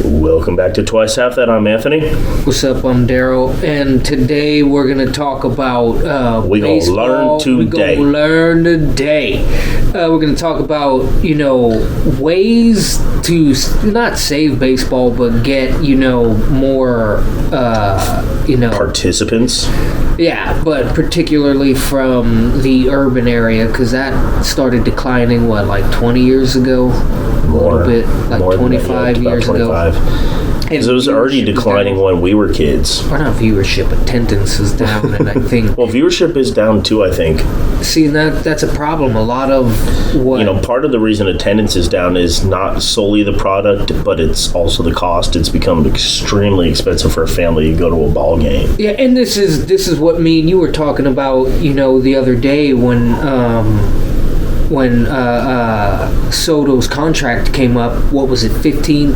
Welcome back to Twice Half That. I'm Anthony. What's up? I'm Daryl, and today we're gonna talk about we gonna baseball. learn today. We're gonna learn today. We're gonna talk about ways to not save baseball, but get more Participants. Yeah, but particularly from the urban area, because that started declining, 20 years ago? A little bit, like 25 years ago. Because it was already declining when we were kids. Or not viewership, attendance is down, and I think... Well, viewership is down too, I think. See, that's a problem. A lot of what... part of the reason attendance is down is not solely the product, but it's also the cost. It's become extremely expensive for a family to go to a ball game. Yeah, and this is what me and you were talking about, the other day when Soto's contract came up. What was it,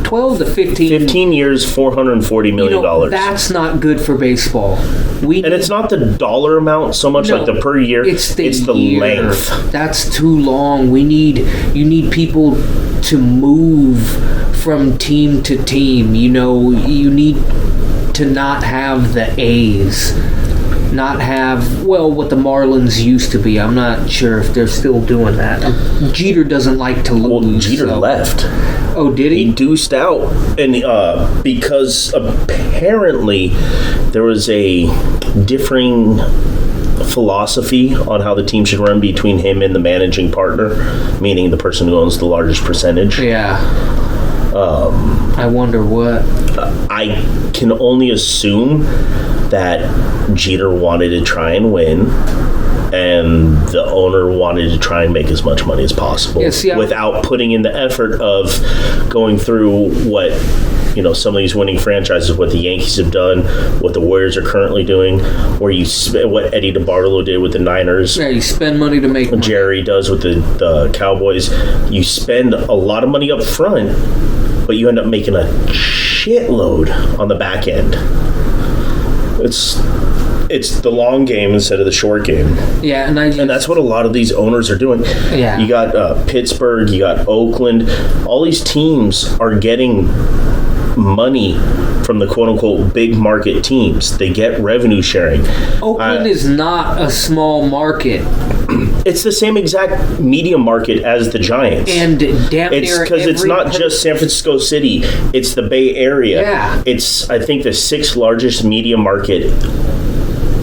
12 to 15? 15 years, $440 million. That's not good for baseball. And it's not the dollar amount so much, like the per year. It's the length. That's too long. You need people to move from team to team. You need to not have the A's. Not have, what the Marlins used to be. I'm not sure if they're still doing that. Jeter doesn't like to lose. Well, Jeter left. Oh, did he? He deuced out. And because apparently there was a differing philosophy on how the team should run between him and the managing partner, meaning the person who owns the largest percentage. Yeah. I wonder what. I can only assume that Jeter wanted to try and win, and the owner wanted to try and make as much money as possible without putting in the effort of going through what some of these winning franchises, what the Yankees have done, what the Warriors are currently doing, or what Eddie DeBartolo did with the Niners. Yeah, you spend money to make money. Jerry does with the Cowboys. You spend a lot of money up front, but you end up making a shitload on the back end. It's the long game instead of the short game. Yeah, and that's what a lot of these owners are doing. Yeah. You got Pittsburgh, you got Oakland. All these teams are getting money from the quote-unquote big market teams. They get revenue sharing. Oakland is not a small market. It's the same exact media market as the Giants. And damn near because it's not just San Francisco City. It's the Bay Area. Yeah. It's, I think, the sixth largest media market.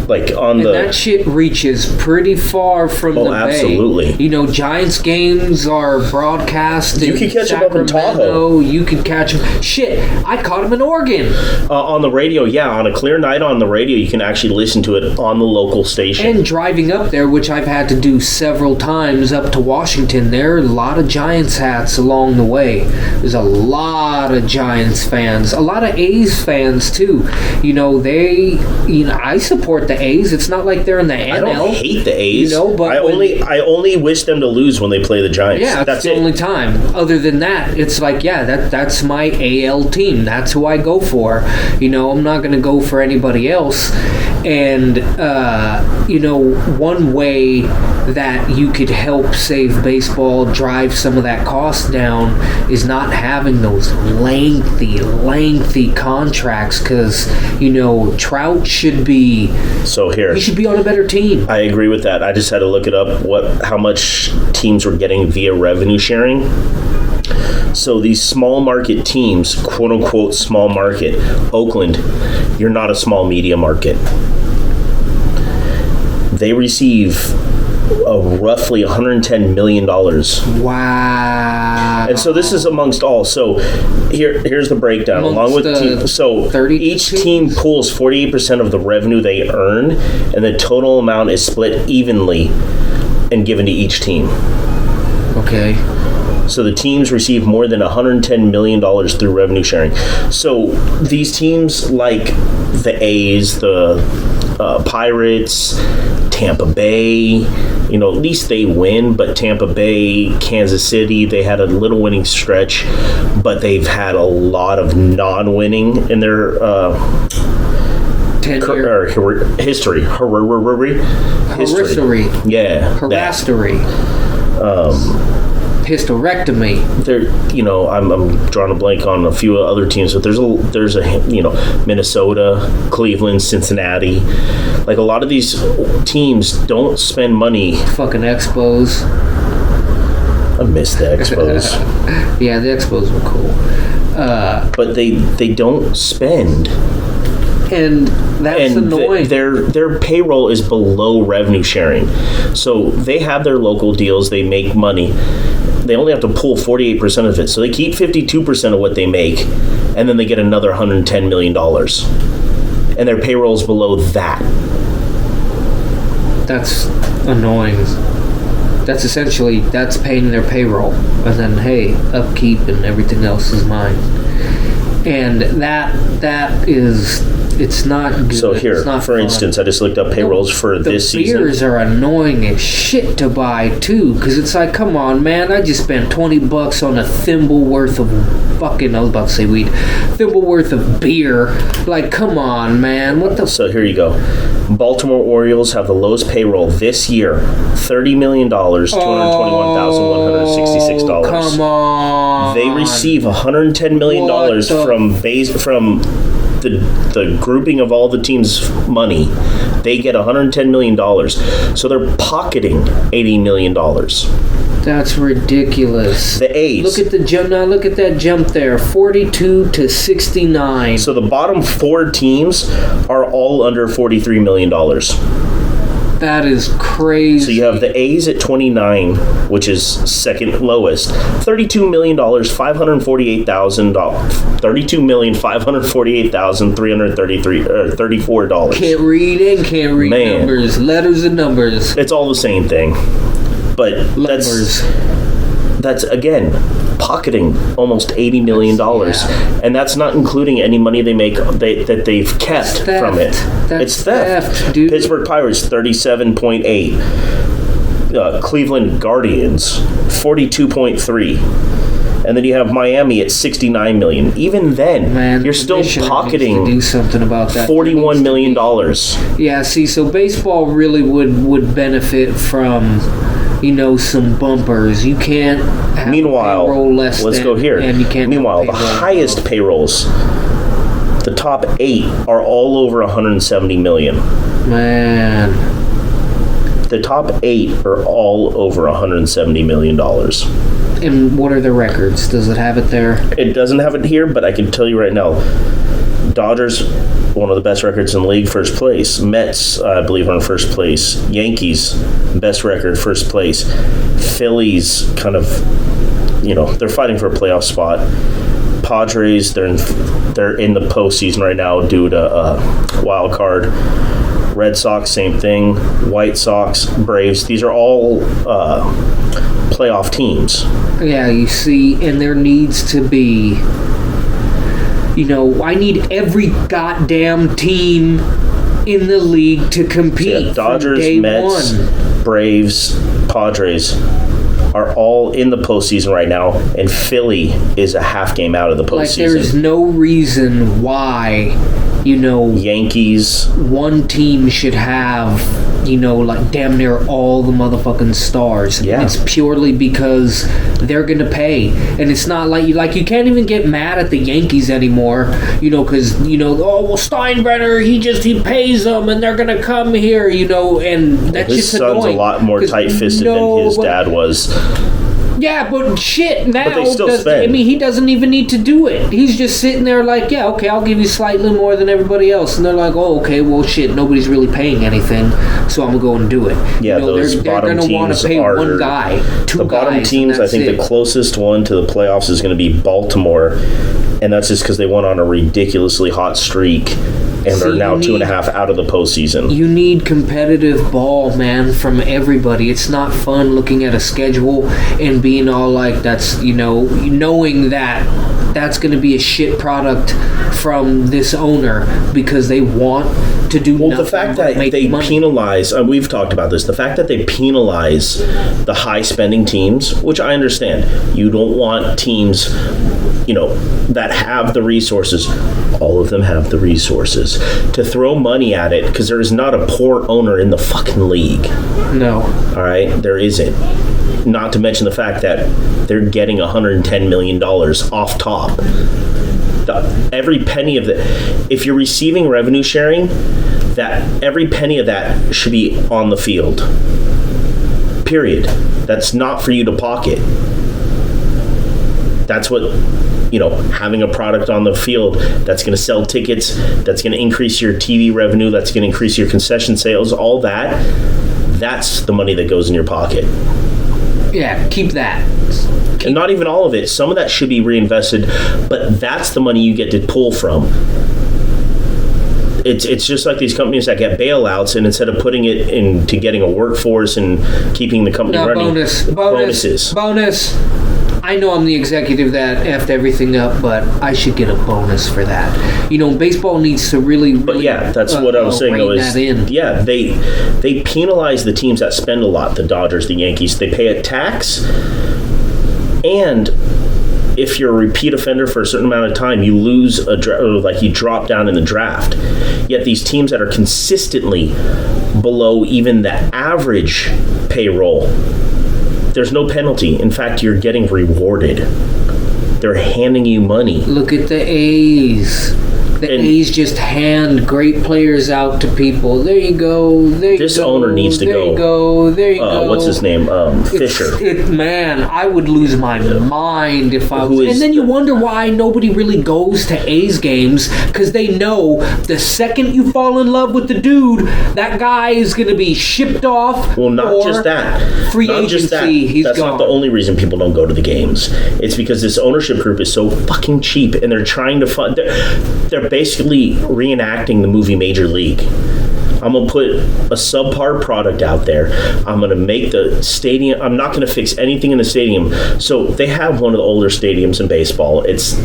That shit reaches pretty far from the Bay. Absolutely. Giants games are broadcast in You can catch Sacramento. them up in Tahoe. You can catch them. Shit, I caught them in Oregon. On the radio, yeah. On a clear night on the radio, you can actually listen to it on the local station. And driving up there, which I've had to do several times up to Washington, there are a lot of Giants hats along the way. There's a lot of Giants fans. A lot of A's fans, too. I support the A's. It's not like they're in the NL. I don't hate the A's. But I only wish them to lose when they play the Giants. Yeah, that's the only time. Other than that, it's like, that's my AL team. That's who I go for. I'm not going to go for anybody else. And one way that you could help save baseball, drive some of that cost down, is not having those lengthy contracts. Because Trout should be. So here, he should be on a better team. I agree with that. I just had to look it up. How much teams were getting via revenue sharing. So these small market teams, quote unquote small market, Oakland, you're not a small media market. They receive roughly $110 million. Wow. And so this is amongst all. So here's the breakdown. Along with each team pulls 48% of the revenue they earn, and the total amount is split evenly and given to each team. Okay. So the teams receive more than $110 million through revenue sharing. So these teams like the A's, the Pirates, Tampa Bay, at least they win, but Tampa Bay, Kansas City, they had a little winning stretch, but they've had a lot of non-winning in their history. History. Yeah. History. hysterectomy. I'm drawing a blank on a few other teams, but there's a Minnesota, Cleveland, Cincinnati. Like, a lot of these teams don't spend money. Fucking Expos. I miss the Expos. Yeah, the Expos were cool. But they don't spend. And that's annoying. Their payroll is below revenue sharing. So they have their local deals. They make money. They only have to pull 48% of it. So they keep 52% of what they make, and then they get another $110 million. And their payroll is below that. That's annoying. That's essentially, that's paying their payroll. And then, hey, upkeep and everything else is mine. And that is... It's not good. So here, for instance, I just looked up payrolls for this season. The beers are annoying as shit to buy, too, because it's like, come on, man, I just spent $20 on a thimble worth of fucking, I was about to say weed, thimble worth of beer. Like, come on, man, what the... So here you go. Baltimore Orioles have the lowest payroll this year, $30 million, $221,166. Come on. They receive $110 million from the grouping of all the teams' money. They get $110 million. So they're pocketing $80 million. That's ridiculous. The A's. Look at the jump now. Look at that jump there, 42 to 69. So the bottom 4 teams are all under $43 million. That is crazy. So you have the A's at 29, which is second lowest. $32 million, $548,000. $32,548,334. Can't read and can't read numbers, letters and numbers. It's all the same thing, but that's again pocketing almost $80 million, and that's not including any money they make that they've kept from it. It's theft, dude. Pittsburgh Pirates 37.8, Cleveland Guardians 42.3, and then you have Miami at 69 million. Even then, you're still pocketing do something about that. $41 million. Yeah, see, so baseball really would benefit from, some bumpers. You can't have payroll less let's go here. And you can't Meanwhile, the highest payrolls, the top 8 are all over 170 million. Man. The top 8 are all over $170 million. And what are the records? Does it have it there? It doesn't have it here, but I can tell you right now. Dodgers, one of the best records in the league, first place. Mets, I believe, are in first place. Yankees, best record, first place. Phillies, kind of, they're fighting for a playoff spot. Padres, they're in the postseason right now due to wild card. Red Sox, same thing. White Sox, Braves, these are all playoff teams. Yeah, you see, and there needs to be... I need every goddamn team in the league to compete. So yeah, Dodgers, from day Mets, one. Braves, Padres are all in the postseason right now, and Philly is a half game out of the postseason. Like, there's no reason why, Yankees. One team should have, like damn near all the motherfucking stars. Yeah. It's purely because they're gonna pay, and it's not like you can't even get mad at the Yankees anymore. Because Steinbrenner he pays them, and they're gonna come here. And that's his just son's annoying. a lot more tight-fisted than his dad was. Yeah, but shit, now, but they still spend. he doesn't even need to do it. He's just sitting there like, yeah, okay, I'll give you slightly more than everybody else. And they're like, oh, okay, well, shit, nobody's really paying anything, so I'm going to go and do it. Yeah, those bottom teams are... They're going to want to pay one guy, two guys. The bottom teams, I think the closest one to the playoffs is going to be Baltimore, and that's just because they went on a ridiculously hot streak. And they're now 2.5 out of the postseason. You need competitive ball, man, from everybody. It's not fun looking at a schedule and being all like, that's, knowing that that's going to be a shit product from this owner because they want to do nothing. Well, the fact that they penalize, we've talked about this, the fact that they penalize the high-spending teams, which I understand. You don't want teams, that have the resources. All of them have the resources to throw money at it because there is not a poor owner in the fucking league. No. All right? There isn't. not to mention the fact that they're getting $110 million off top. Every penny of if you're receiving revenue sharing, that every penny of that should be on the field. Period. That's not for you to pocket. That's what, having a product on the field that's going to sell tickets, that's going to increase your TV revenue, that's going to increase your concession sales, all that's the money that goes in your pocket. Yeah, keep that. And not even all of it. Some of that should be reinvested, but that's the money you get to pull from. It's just like these companies that get bailouts, and instead of putting it into getting a workforce and keeping the company running, bonuses. I know I'm the executive that effed everything up, but I should get a bonus for that. Baseball needs to really but yeah, that's what I was saying though, is yeah, they penalize the teams that spend a lot, the Dodgers, the Yankees. They pay a tax, and if you're a repeat offender for a certain amount of time, you lose you drop down in the draft. Yet these teams that are consistently below even the average payroll, there's no penalty. In fact, you're getting rewarded. They're handing you money. Look at the A's. The A's just hand great players out to people. There you go. This owner needs to go. There you go. What's his name? Fisher. Man, I would lose my mind if I was. And then you wonder why nobody really goes to A's games, because they know the second you fall in love with the dude, that guy is going to be shipped off. Well, not just that. Free agency. Just that. He's That's gone. not the only reason people don't go to the games. It's because this ownership group is so fucking cheap, and they're trying to fund. They're basically reenacting the movie Major League. I'm going to put a subpar product out there. I'm going to make the stadium. I'm not going to fix anything in the stadium. So they have one of the older stadiums in baseball. It's,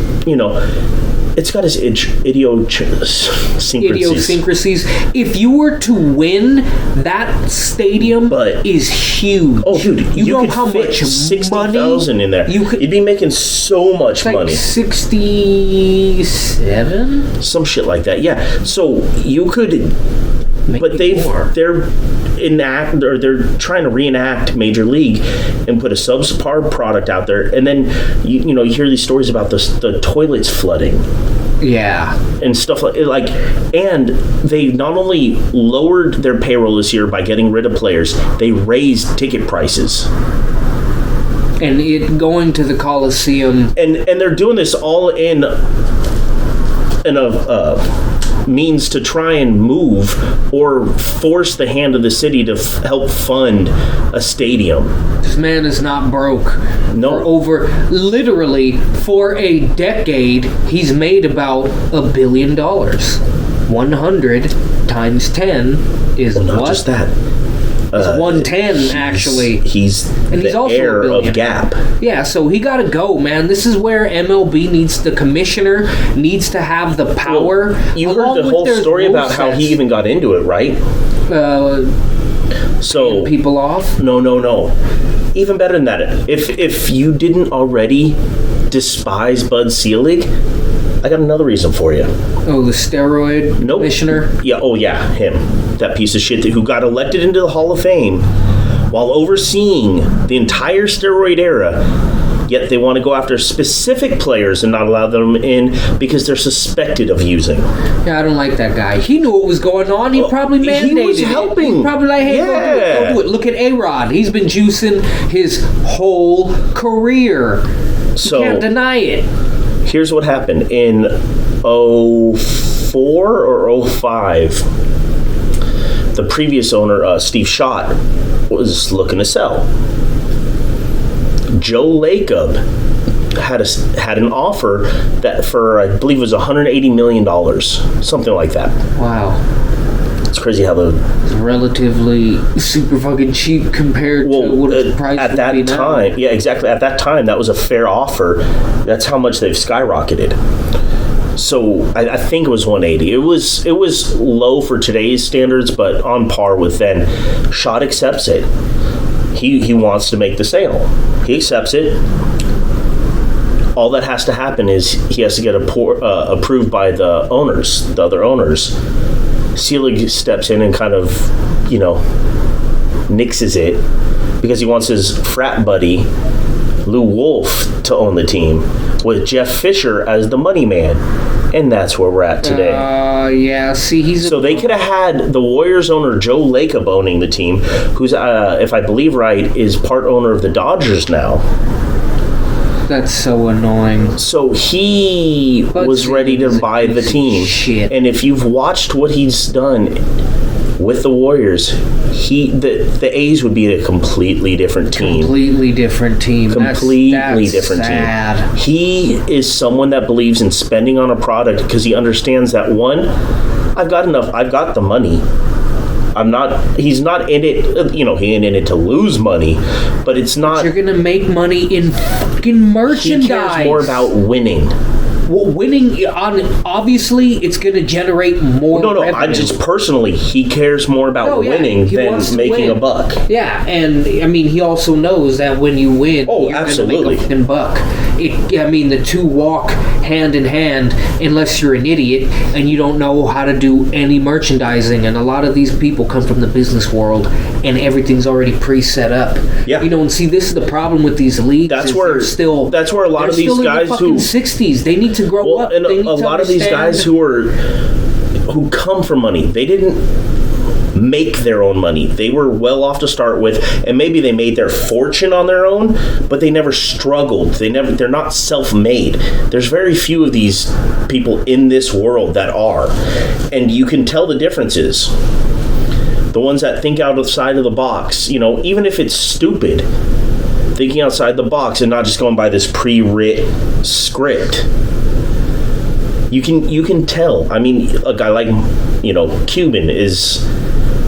it's got its idiosyncrasies. If you were to win, that stadium is huge. Oh, dude, you know how much 60,000 in there. You'd be making so much money. 67? Some shit like that. Yeah. So you could. But they're trying to reenact Major League and put a subpar product out there, and then you hear these stories about the toilets flooding, and stuff like, and they not only lowered their payroll this year by getting rid of players, they raised ticket prices. And it going to the Coliseum, and they're doing this all in a means to try and move or force the hand of the city to help fund a stadium. This man is not broke. No. Literally for a decade, he's made about $1 billion. 100 times 10 is not what? Just that. It's 110 actually. He's the heir of Gap. Yeah, so he got to go, man. This is where MLB the commissioner needs to have the power. Well, you heard the whole story about how he even got into it, right? So people off? No. Even better than that. If you didn't already despise Bud Selig, I got another reason for you. Oh, the steroid commissioner? Yeah. Oh, yeah, him. That piece of shit who got elected into the Hall of Fame while overseeing the entire steroid era, yet they want to go after specific players and not allow them in because they're suspected of using. Yeah, I don't like that guy. He knew what was going on. He probably mandated it. He was helping. He's probably like, hey, go do it. Look at A-Rod. He's been juicing his whole career. You can't deny it. Here's what happened. In 04 or 05, the previous owner, Steve Schott, was looking to sell. Joe Lacob had an offer that for, I believe it was $180 million, something like that. Wow. It's crazy how it's relatively super fucking cheap compared to what the price at would that be time. now. Yeah, exactly. At that time, that was a fair offer. That's how much they've skyrocketed. So I think it was 180. It was low for today's standards, but on par with then. Schott accepts it. He wants to make the sale. He accepts it. All that has to happen is he has to get approved by the other owners. Selig steps in and kind of, nixes it. because he wants his frat buddy Lou Wolf to own the team, with Jeff Fisher as the money man. And that's where we're at today. Yeah, see, so they could have had the Warriors owner Joe Lacob owning the team, who's, if I believe right, is part owner of the Dodgers now. That's so annoying. So he was ready to buy the team. Shit. And if you've watched what he's done with the Warriors, the A's would be a completely different team. Completely different team. That's different sad. Team. He is someone that believes in spending on a product because he understands that, one, I've got enough. I've got the money. He's not in it, he ain't in it to lose money, but it's not. You're going to make money in fucking merchandise. He cares more about winning. Well, winning, obviously, it's going to generate more revenue. I just personally, he cares more about winning than making a buck. Yeah, and, I mean, he also knows that when you win, you're absolutely going to make a fucking buck. The two walk hand in hand unless you're an idiot and you don't know how to do any merchandising. And a lot of these people come from the business world and everything's already pre-set up. Yeah. And see, this is the problem with these leagues. That's where a lot of these guys who in the 60s, they need to grow up. And a lot of these guys who come from money, they didn't make their own money. They were well off to start with, and maybe they made their fortune on their own, but they never struggled. They're not self-made. There's very few of these people in this world that are, and you can tell the differences. The ones that think outside of the box, even if it's stupid, thinking outside the box and not just going by this pre-writ script. You can tell. I mean, a guy like Cuban, is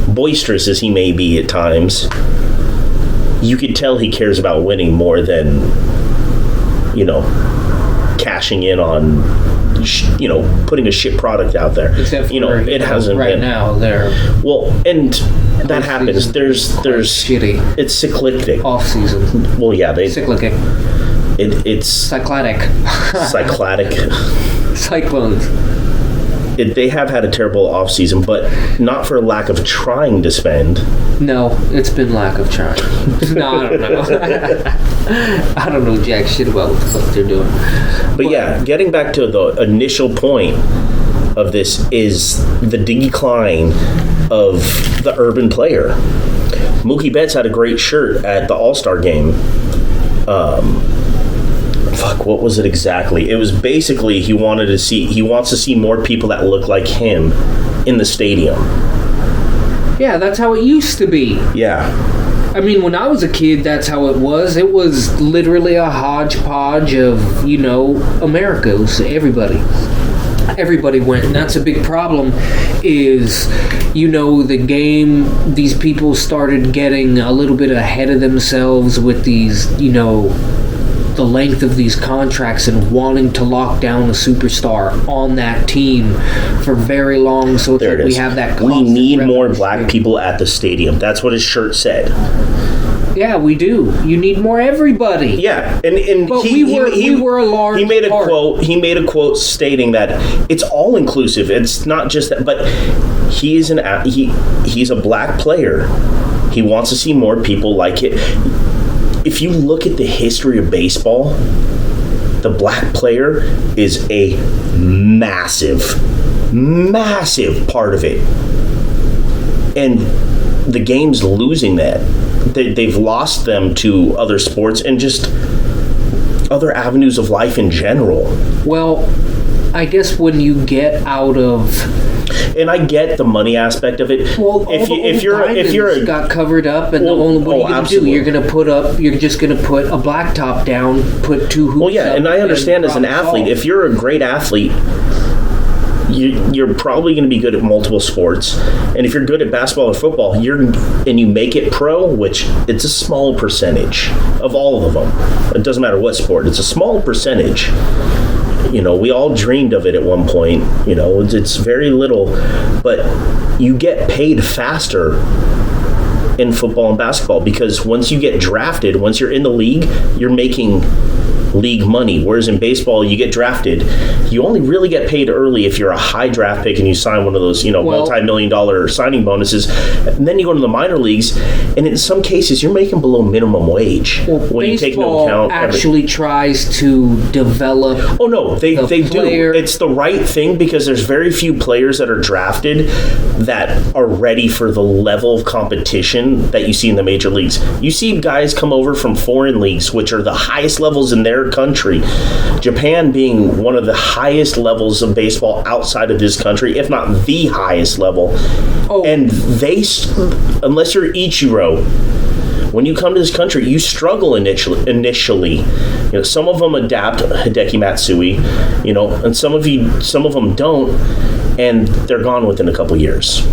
boisterous as he may be at times, you could tell he cares about winning more than cashing in on putting a shit product out there. Except for, it hasn't right been. Now there. Well, and that happens. There's shitty. It's cyclic. Off season. Well, yeah, cyclic. It's cycladic. Cyclones. They have had a terrible off season, but not for lack of trying to spend. No, it's been lack of trying. No, I don't know. I don't know jack shit about what the fuck they're doing. But yeah, getting back to the initial point of this is the decline of the urban player. Mookie Betts had a great shirt at the All-Star game. What was it exactly? It was basically he wants to see more people that look like him in the stadium. Yeah, that's how it used to be. Yeah. I mean, when I was a kid, that's how it was. It was literally a hodgepodge of, Americas. Everybody went, and that's a big problem is, the game, these people started getting a little bit ahead of themselves with these, the length of these contracts and wanting to lock down a superstar on that team for very long so that we have that we need more black people at the stadium. That's what his shirt said. Yeah, we do. You need more everybody. Yeah, and but we were a large. He made a quote. He made a quote stating that it's all inclusive. It's not just that, but he's a black player. He wants to see more people like it. If you look at the history of baseball, the black player is a massive part of it, and the game's losing that. They've lost them to other sports and just other avenues of life in general. Well, I guess when you get out of, and I get the money aspect of it. Well, if you're got covered up, and what are you going to do? You're just going to put a blacktop down, put two hoops. Well, yeah, and I understand as an athlete, if you're a great athlete, you're probably going to be good at multiple sports, and if you're good at basketball or football, and you make it pro, which it's a small percentage of all of them. It doesn't matter what sport; it's a small percentage. We all dreamed of it at one point. It's very little, but you get paid faster in football and basketball because once you get drafted, once you're in the league, you're making league money. Whereas in baseball, you get drafted, you only really get paid early if you're a high draft pick and you sign one of those, multi-million-dollar signing bonuses. And then you go to the minor leagues, and in some cases, you're making below minimum wage. Well, when you take into account actually tries to develop. Oh no, they do. It's the right thing because there's very few players that are drafted that are ready for the level of competition that you see in the major leagues. You see guys come over from foreign leagues, which are the highest levels in their country. Japan being one of the highest levels of baseball outside of this country, if not the highest level. Oh. And they, unless you're Ichiro, when you come to this country, you struggle initially. Some of them adapt, Hideki Matsui, and some of them don't, and they're gone within a couple years.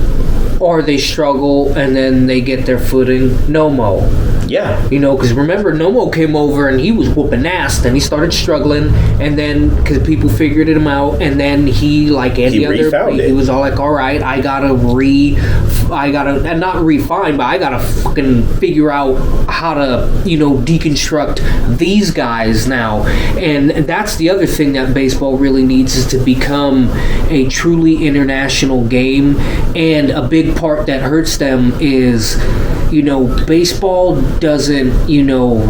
Or they struggle and then they get their footing. Nomo. Yeah. Because remember, Nomo came over and he was whooping ass. Then he started struggling, and then because people figured him out, and then he, like any other, he was all like, all right, I gotta and not refine, but I gotta fucking figure out how to, deconstruct these guys now. And that's the other thing that baseball really needs, is to become a truly international game. And a big part that hurts them is, baseball doesn't,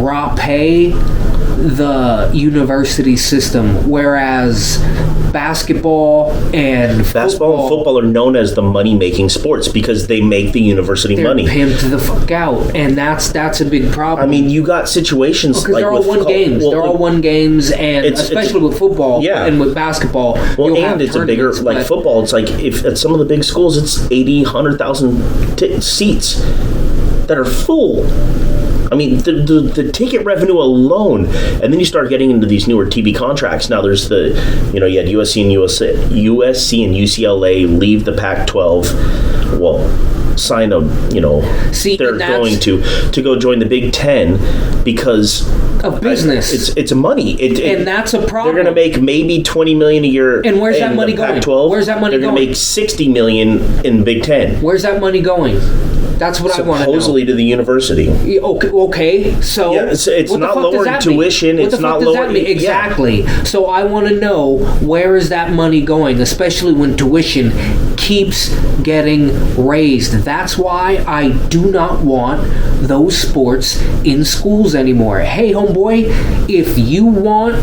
raw pay the university system, whereas basketball and football are known as the money-making sports because they make the university money. They're pimped the fuck out, and that's a big problem. I mean, you got situations like they're all won games. They're all won games, and especially with football and with basketball. Well, and it's a bigger, like football, it's like if at some of the big schools, it's 80, 100,000 seats that are full. I mean, the ticket revenue alone, and then you start getting into these newer TV contracts. Now there's you had USC and UCLA leave the Pac-12. Well, sign they're going to go join the Big Ten because of business. It's money. And that's a problem. They're going to make maybe $20 million a year. And where's that money going? Pac-12. Where's that money going? They're going to make $60 million in Big Ten. Where's that money going? That's what I want to know. Supposedly to the university. Okay. So it's not lowering tuition. It's not lowering. Exactly. Yeah. So I want to know, where is that money going, especially when tuition keeps getting raised. That's why I do not want those sports in schools anymore. Hey, homeboy, if you want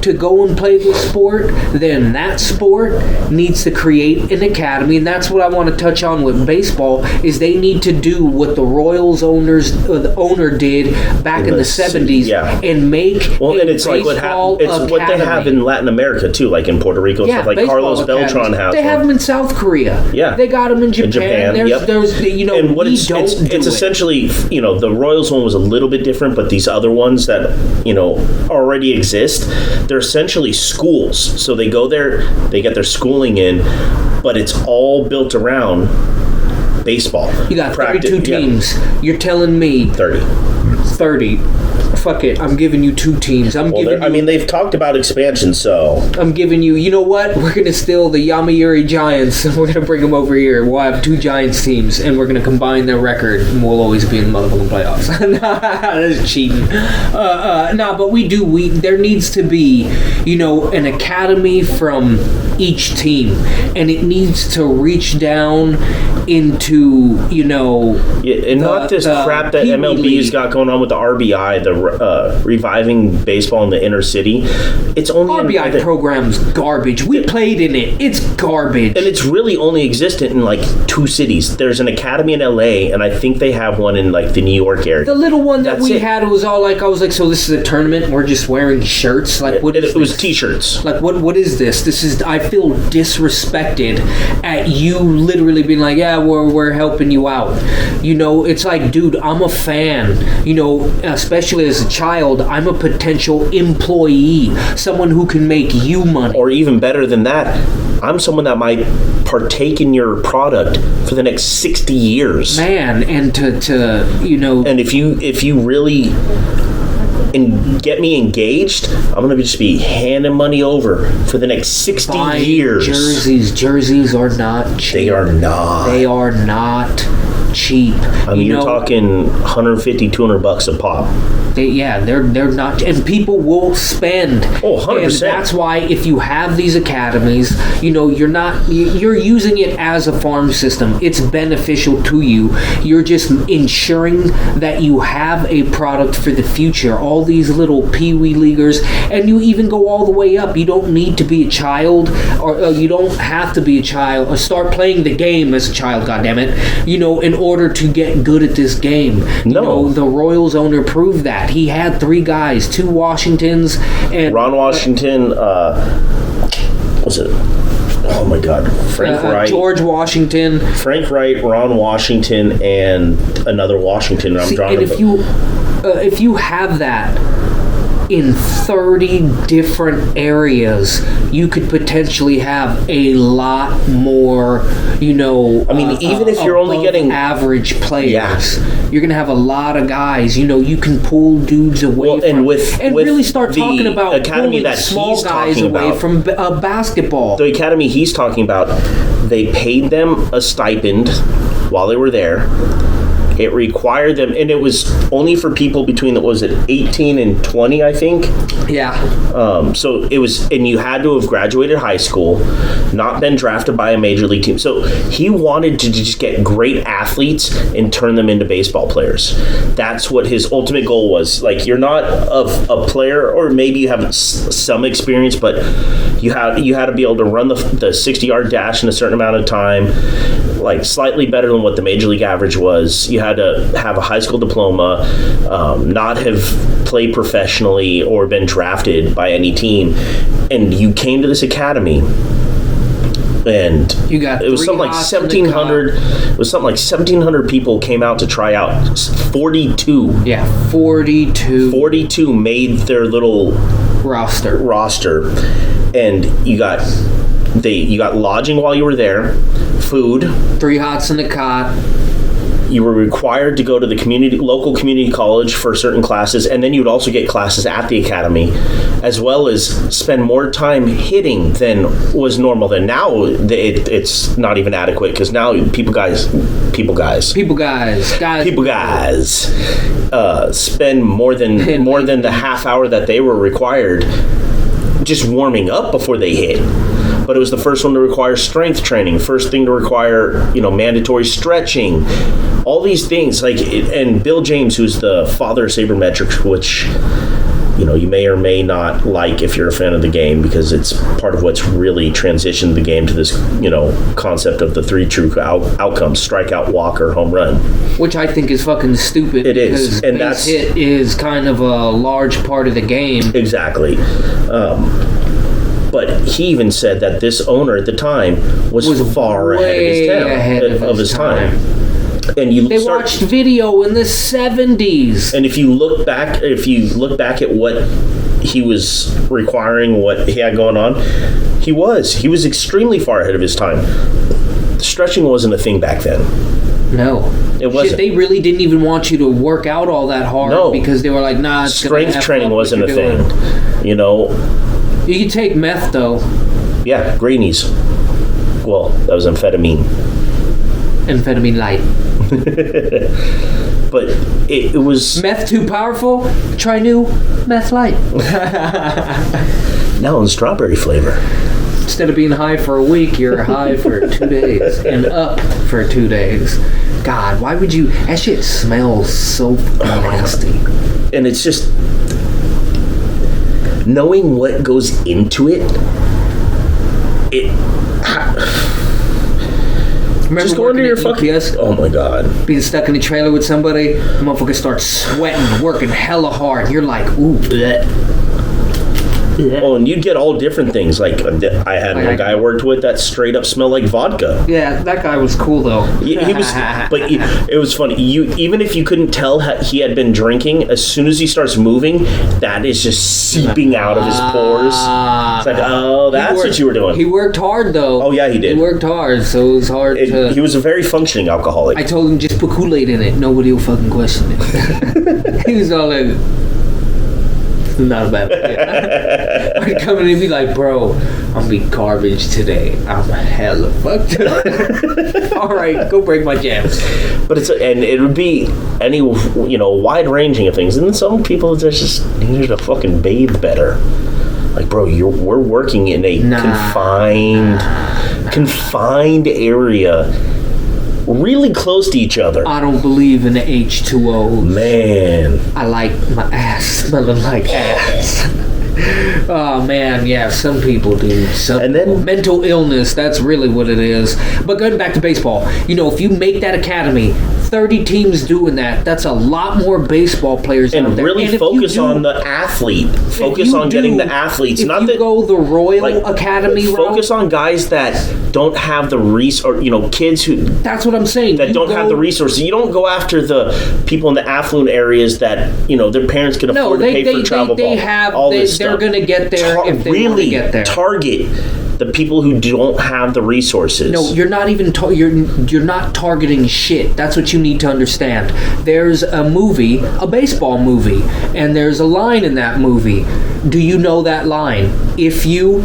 to go and play this sport, then that sport needs to create an academy. And that's what I want to touch on with baseball, is they need to do what the Royals the owner did back in the 70s and make and it's like what they have in Latin America too, like in Puerto Rico, stuff like Carlos Beltran has. They have them in South Korea. Yeah. They got them in Japan. There's and what it's essentially, the Royals one was a little bit different, but these other ones that, already exist, they're essentially schools. So they go there, they get their schooling in, but it's all built around baseball. You got 32 teams. Yeah. You're telling me 30. Fuck it. I'm giving you 2 teams. They've talked about expansion, so I'm giving you. You know what? We're gonna steal the Yomiuri Giants and we're gonna bring them over here. We'll have 2 Giants teams and we're gonna combine their record and we'll always be in the motherfucking playoffs. That's cheating. But there needs to be, an academy from each team, and it needs to reach down into, not this crap that MLB's got going on with the RBI, the reviving baseball in the inner city. It's only RBI program's garbage. We played in it. It's garbage, and it's really only existent in like 2 cities. There's an academy in LA, and I think they have one in like the New York area. The little one that we had was all like, I was like, so this is a tournament. We're just wearing shirts. Like, what is it? It was T-shirts. Like, what is this? This is. I feel disrespected at you literally being like, yeah, we're helping you out. It's like, dude, I'm a fan. Especially as a child, I'm a potential employee, someone who can make you money. Or even better than that, I'm someone that might partake in your product for the next 60 years. Man, and to And if you really and get me engaged, I'm going to just be handing money over for the next 60 years. Jerseys are not cheap. They are not. cheap. I mean, you're talking $150, $200 a pop. They're not, and people will spend. 100%. And that's why if you have these academies, you're using it as a farm system. It's beneficial to you. You're just ensuring that you have a product for the future. All these little pee-wee leaguers, and you even go all the way up. You don't need to be a child, or you don't have to be a child, or start playing the game as a child, goddammit, in order to get good at this game. No. The Royals owner proved that. He had 3 guys, 2 Washingtons, and Ron Washington, was it? Oh my God, Frank Wright, George Washington, Frank Wright, Ron Washington, and another Washington. If you have that in 30 different areas, you could potentially have a lot more, even if you're only getting average players, you're going to have a lot of guys, you can pull dudes away really start talking about academy that small he's guys talking away about. from basketball. The academy he's talking about, they paid them a stipend while they were there. It required them, and it was only for people between, 18 and 20, I think? Yeah. So it was, and you had to have graduated high school, not been drafted by a major league team. So he wanted to just get great athletes and turn them into baseball players. That's what his ultimate goal was. Like, you're not a player, or maybe you have some experience, but you had to be able to run the 60-yard dash in a certain amount of time, like slightly better than what the major league average was. You had to have a high school diploma, not have played professionally or been drafted by any team, and you came to this academy, and you got it was something like 1,700. It was something like 1,700 people came out to try out. 42. Yeah, 42. 42 made their little roster, and you got lodging while you were there, food, 3 hots in the cot. You were required to go to the local community college for certain classes, and then you would also get classes at the academy, as well as spend more time hitting than was normal. Then now it's not even adequate, because now people guys spend more than the half hour that they were required just warming up before they hit. But it was the first one to require strength training, first thing to require, mandatory stretching, all these things. And Bill James, who's the father of sabermetrics, which, you may or may not like if you're a fan of the game, because it's part of what's really transitioned the game to this, concept of the 3 true outcomes: strikeout, walk, or home run. Which I think is fucking stupid. It is. And base hit is kind of a large part of the game. Exactly. But he even said that this owner at the time was far ahead of his time. And they watched video in the 70s. And if you look back at what he was requiring, what he had going on, he was extremely far ahead of his time. Stretching wasn't a thing back then. No. It wasn't. They really didn't even want you to work out all that hard, because they were like, nah, it's strength training wasn't a thing. You can take meth, though. Yeah, greenies. Well, that was amphetamine. Amphetamine light. But it was... Meth too powerful? Try new meth light. Now in strawberry flavor. Instead of being high for a week, you're high for 2 days. And up for 2 days. God, why would you... That shit smells so nasty. And it's just... Knowing what goes into it... Remember just go under your fucking... Oh my God. Being stuck in a trailer with somebody, the motherfucker starts sweating, working hella hard. You're like, ooh, bleh. Oh, and you'd get all different things. Like, I had one guy I worked with that straight up smelled like vodka. Yeah, that guy was cool, though. He was, but it was funny. Even if you couldn't tell he had been drinking, as soon as he starts moving, that is just seeping out of his pores. It's like, oh, that's what you were doing. He worked hard, though. Oh, yeah, he did. He worked hard, so it was hard to... He was a very functioning alcoholic. I told him, just put Kool-Aid in it. Nobody will fucking question it. He was all like... Not a bad idea. would come in and be like, bro, I'm be garbage today. I'm hella fucked up. All right, go break my jams. But and it would be any, wide ranging of things. And then some people just needed to fucking bathe better. Like, bro, we're working in a confined area, really close to each other. I don't believe in the H2O. Man, I like my ass smelling like ass. Oh man, yeah, some people do. And then mental illness, that's really what it is. But going back to baseball, if you make that academy, 30 teams doing that's a lot more baseball players and out there. Really focus on the athlete. Focus on getting the athletes. If you go the Royal Academy route. Focus on guys that don't have the kids who... That's what I'm saying. That don't have the resources. You don't go after the people in the affluent areas that, their parents can afford to pay for travel ball. They're going to get there if they want to get there. Target the people who don't have the resources. No, you're not even you're not targeting shit. That's what you need to understand. There's a movie, a baseball movie, and there's a line in that movie. Do you know that line? If you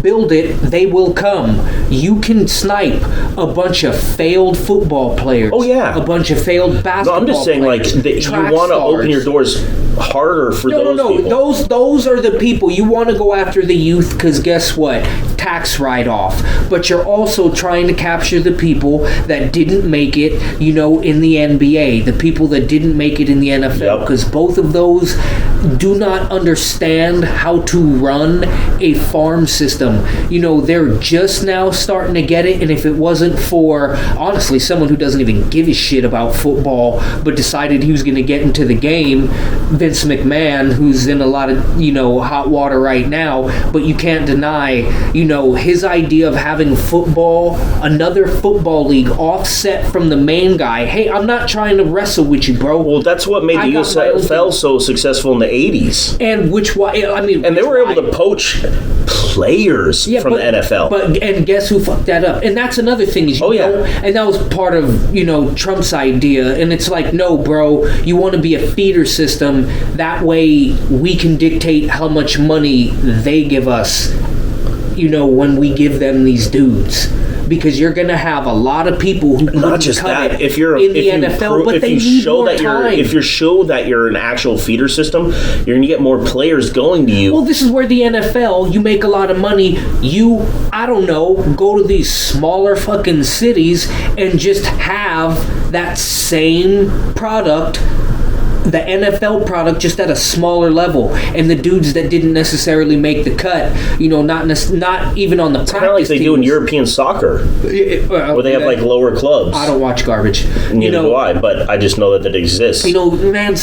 build it, they will come. You can snipe a bunch of failed football players. Oh yeah, a bunch of failed basketball players. No, I'm just saying, you want to open your doors harder for those people. Those are the people you want to go after, the youth, because guess what? Tax write-off. But you're also trying to capture the people that didn't make it, in the NBA, the people that didn't make it in the NFL, because both of those do not understand how to run a farm system. They're just now starting to get it, and if it wasn't for, honestly, someone who doesn't even give a shit about football, but decided he was going to get into the game, Vince McMahon, who's in a lot of, hot water right now, but you can't deny, his idea of having another football league offset from the main guy. Hey, I'm not trying to wrestle with you, bro. Well, that's what made the USFL so successful in the 80s. And they were able to poach players from the NFL. And guess who fucked that up? And that's another thing is and that was part of, Trump's idea. And it's like, no, bro, you want to be a feeder system. That way we can dictate how much money they give us, when we give them these dudes. Because you're going to have a lot of people who not just that. If you show that you're an actual feeder system, you're going to get more players going to you. Well, this is where the NFL, you make a lot of money. Go to these smaller fucking cities and just have that same product, the NFL product, just at a smaller level, and the dudes that didn't necessarily make the cut, not even on the practice kind of like they do in European soccer, where they have lower clubs. I don't watch garbage. Neither do I, but I just know that it exists. Man,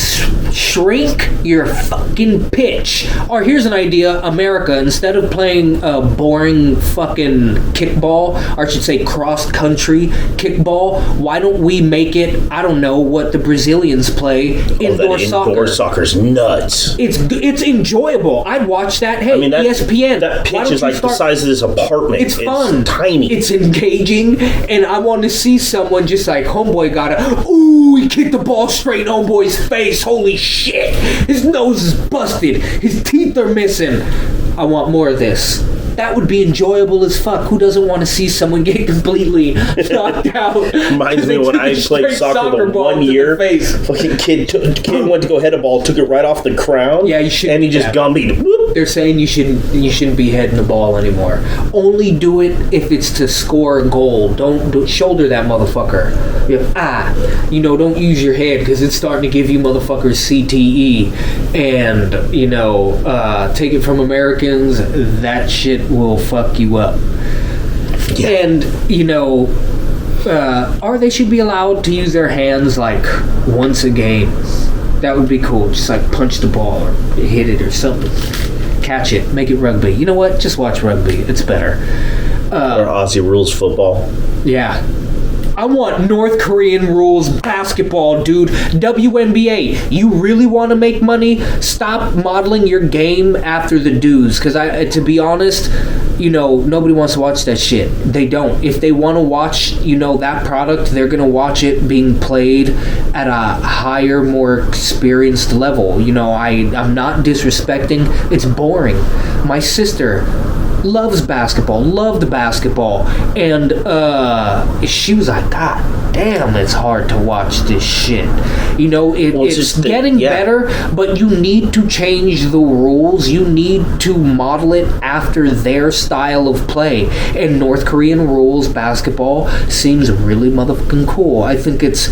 shrink your fucking pitch. Or here's an idea, America, instead of playing boring fucking kickball, or I should say cross-country kickball, why don't we make it, I don't know, what the Brazilians play, indoor soccer. Indoor soccer's nuts. It's enjoyable. I'd watch that. Hey, ESPN. That pitch is the size of this apartment. It's fun. It's tiny. It's engaging, and I want to see someone just like homeboy got he kicked the ball straight in homeboy's face. Holy shit. His nose is busted. His teeth are missing. I want more of this. That would be enjoyable as fuck. Who doesn't want to see someone get completely knocked out? Reminds me when I played soccer the 1 year. Fucking kid went to go head a ball, took it right off the crown. Yeah, you should. And he just gumbied. Whoop. They're saying you shouldn't be heading the ball anymore. Only do it if it's to score a goal. Don't shoulder that motherfucker. Don't use your head because it's starting to give you motherfuckers CTE. And take it from Americans, that shit will fuck you up. Yeah. And or they should be allowed to use their hands once a game. That would be cool. Just punch the ball or hit it or something. Catch it. Make it rugby. You know what? Just watch rugby. It's better. Or Aussie rules football. Yeah. I want North Korean rules basketball, dude. WNBA. You really want to make money? Stop modeling your game after the dudes. Because to be honest, nobody wants to watch that shit. They don't. If they want to watch, that product, they're going to watch it being played at a higher, more experienced level. I'm not disrespecting. It's boring. My sister loved basketball, and she was like, God damn, it's hard to watch this shit. It's getting better, but you need to change the rules. You need to model it after their style of play. And North Korean rules basketball seems really motherfucking cool. I think it's,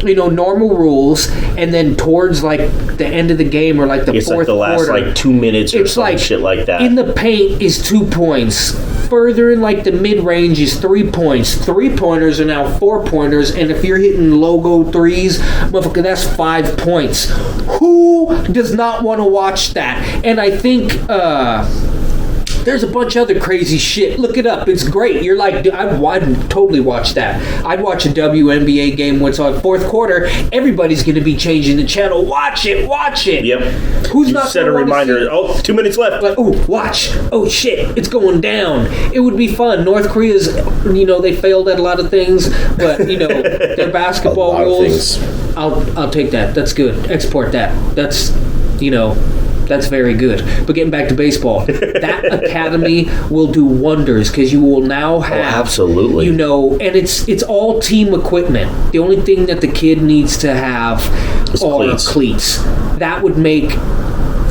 normal rules, and then towards like the end of the game or like the fourth quarter, last like 2 minutes or some shit like that. In the paint is 2 points. Further in like the mid-range is 3 points. 3-pointers are now 4-pointers, and if you're hitting logo threes, motherfucker, that's 5 points. Who does not want to watch that? And I think there's a bunch of other crazy shit. Look it up. It's great. You're like, I'd totally watch that. I'd watch a WNBA game when it's on fourth quarter. Everybody's going to be changing the channel. Watch it. Yep. Who's not set a reminder? 2 minutes left. Like, watch. Oh, shit. It's going down. It would be fun. North Korea's, they failed at a lot of things, but, their basketball rules. I'll take that. That's good. Export that. That's, that's very good. But getting back to baseball, that academy will do wonders because you will now have, absolutely, and it's all team equipment. The only thing that the kid needs to have are cleats. That would make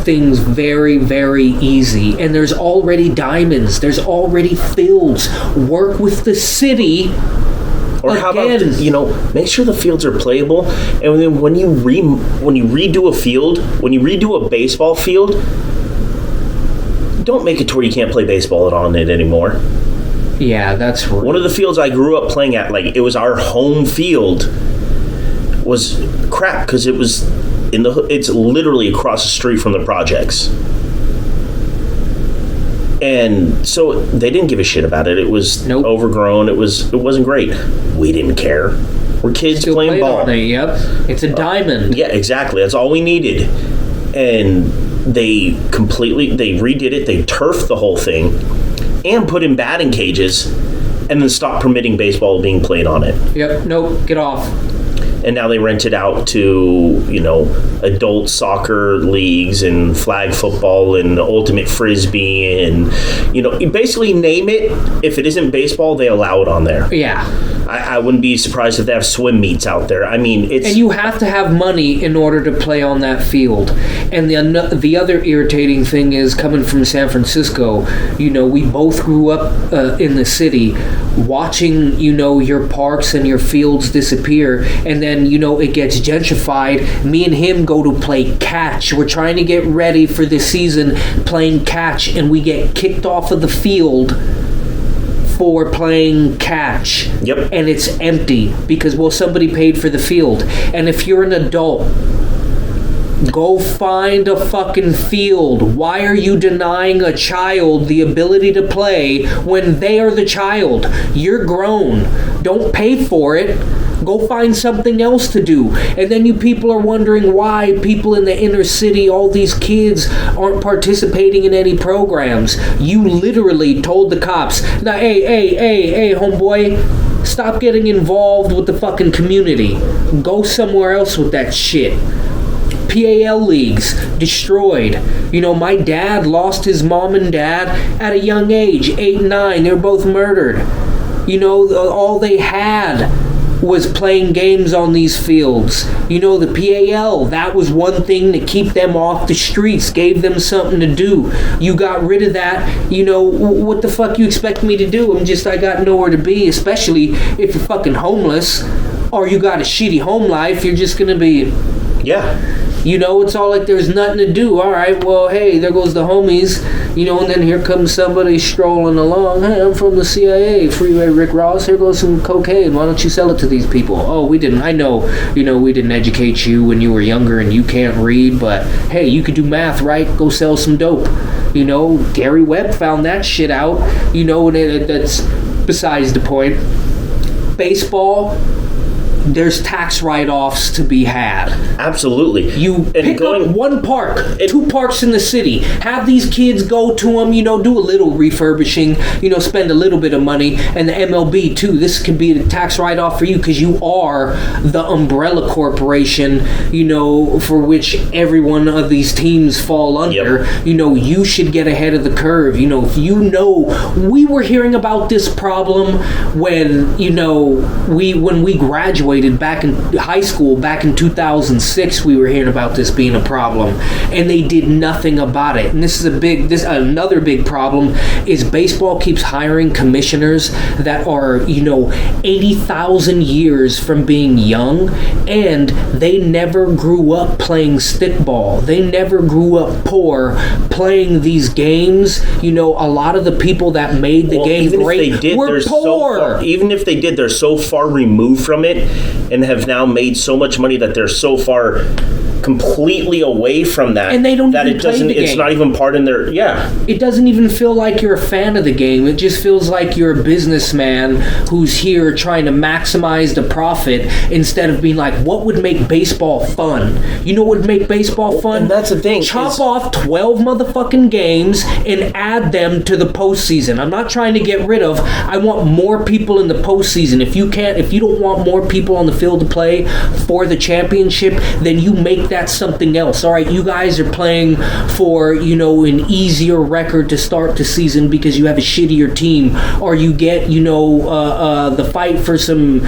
things very, very easy. And there's already diamonds. There's already fields. Work with the city. Or how about, make sure the fields are playable, and then when you redo a field, when you redo a baseball field, don't make it to where you can't play baseball on it anymore. Yeah, that's right. One of the fields I grew up playing at, like, it was our home field, was crap because it's literally across the street from the projects. And so they didn't give a shit about it. It was overgrown. It wasn't great. We didn't care. We're kids playing ball. Yep. It's a diamond. Yeah, exactly. That's all we needed. And they redid it. They turfed the whole thing and put in batting cages and then stopped permitting baseball being played on it. Yep. Nope. Get off. And now they rent it out to, adult soccer leagues and flag football and ultimate frisbee and, you basically name it. If it isn't baseball, they allow it on there. Yeah. I wouldn't be surprised if they have swim meets out there. I mean, it's... And you have to have money in order to play on that field. And the other irritating thing is, coming from San Francisco, we both grew up in the city, watching, your parks and your fields disappear, and then, it gets gentrified. Me and him go to play catch. We're trying to get ready for the season playing catch, and we get kicked off of the field for playing catch. Yep. And it's empty because, somebody paid for the field. And if you're an adult, go find a fucking field. Why are you denying a child the ability to play when they are the child? You're grown. Don't pay for it. Go find something else to do. And then you people are wondering why people in the inner city, all these kids, aren't participating in any programs. You literally told the cops, now, hey, homeboy, stop getting involved with the fucking community. Go somewhere else with that shit. PAL leagues destroyed. My dad lost his mom and dad at a young age, 8 and 9. They were both murdered. All they had was playing games on these fields. The PAL, that was one thing to keep them off the streets, gave them something to do. You got rid of that, what the fuck you expect me to do? I got nowhere to be, especially if you're fucking homeless or you got a shitty home life. You're just gonna be... Yeah. It's all like there's nothing to do. All right, well, hey, there goes the homies. And then here comes somebody strolling along. Hey, I'm from the CIA. Freeway Rick Ross. Here goes some cocaine. Why don't you sell it to these people? Oh, we didn't. I know, we didn't educate you when you were younger and you can't read, but hey, you could do math, right? Go sell some dope. Gary Webb found that shit out. And that's besides the point. Baseball, there's tax write-offs to be had. Absolutely. You pick up one park, 2 parks in the city, have these kids go to them, do a little refurbishing, spend a little bit of money, and the MLB too. This could be a tax write-off for you because you are the umbrella corporation, for which every one of these teams fall under. Yep. You should get ahead of the curve. We were hearing about this problem when we graduated back in high school back in 2006. We were hearing about this being a problem, and they did nothing about it. And this is another big problem is baseball keeps hiring commissioners that are 80,000 years from being young, and they never grew up playing stickball. They never grew up poor playing these games. A lot of the people that made the game great were poor. Even if they did, they're so far removed from it and have now made so much money that they're so far completely away from that, and they don't that even play the game. It's not even part in their It doesn't even feel like you're a fan of the game. It just feels like you're a businessman who's here trying to maximize the profit instead of being like, what would make baseball fun? What would make baseball fun? And that's the thing. Chop off 12 motherfucking games and add them to the postseason. I'm not trying to get rid of. I want more people in the postseason. If you don't want more people on the field to play for the championship, then you make that something else. All right, you guys are playing for an easier record to start the season because you have a shittier team, or you get the fight for some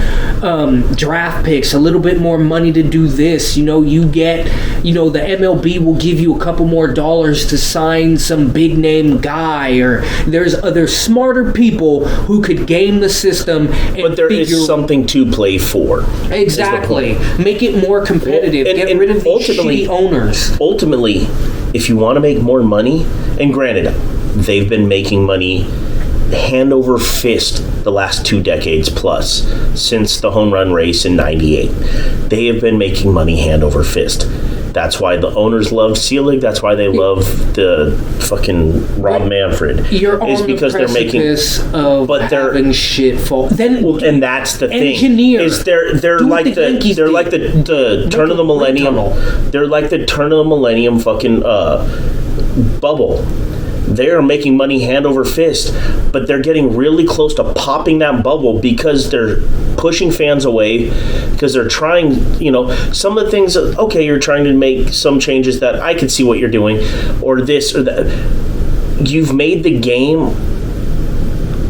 draft picks, a little bit more money to do this. You get the MLB will give you a couple more dollars to sign some big name guy, or there's other smarter people who could game the system. But there is something to play for. Exactly. Make it more competitive. Get rid of these shitty owners. Ultimately, if you want to make more money, and granted, they've been making money hand over fist the last 2 decades plus, since the home run race in '98. They have been making money hand over fist. That's why the owners love Selig. That's why they love the fucking Rob Manfred. You're on the precipice of having shit fall. And that's the thing. Is they're like the turn of the millennium. They're like the turn of the millennium fucking bubble. They're making money hand over fist, but they're getting really close to popping that bubble because they're pushing fans away, because they're trying, some of the things, okay, you're trying to make some changes that I can see what you're doing, or this or that. You've made the game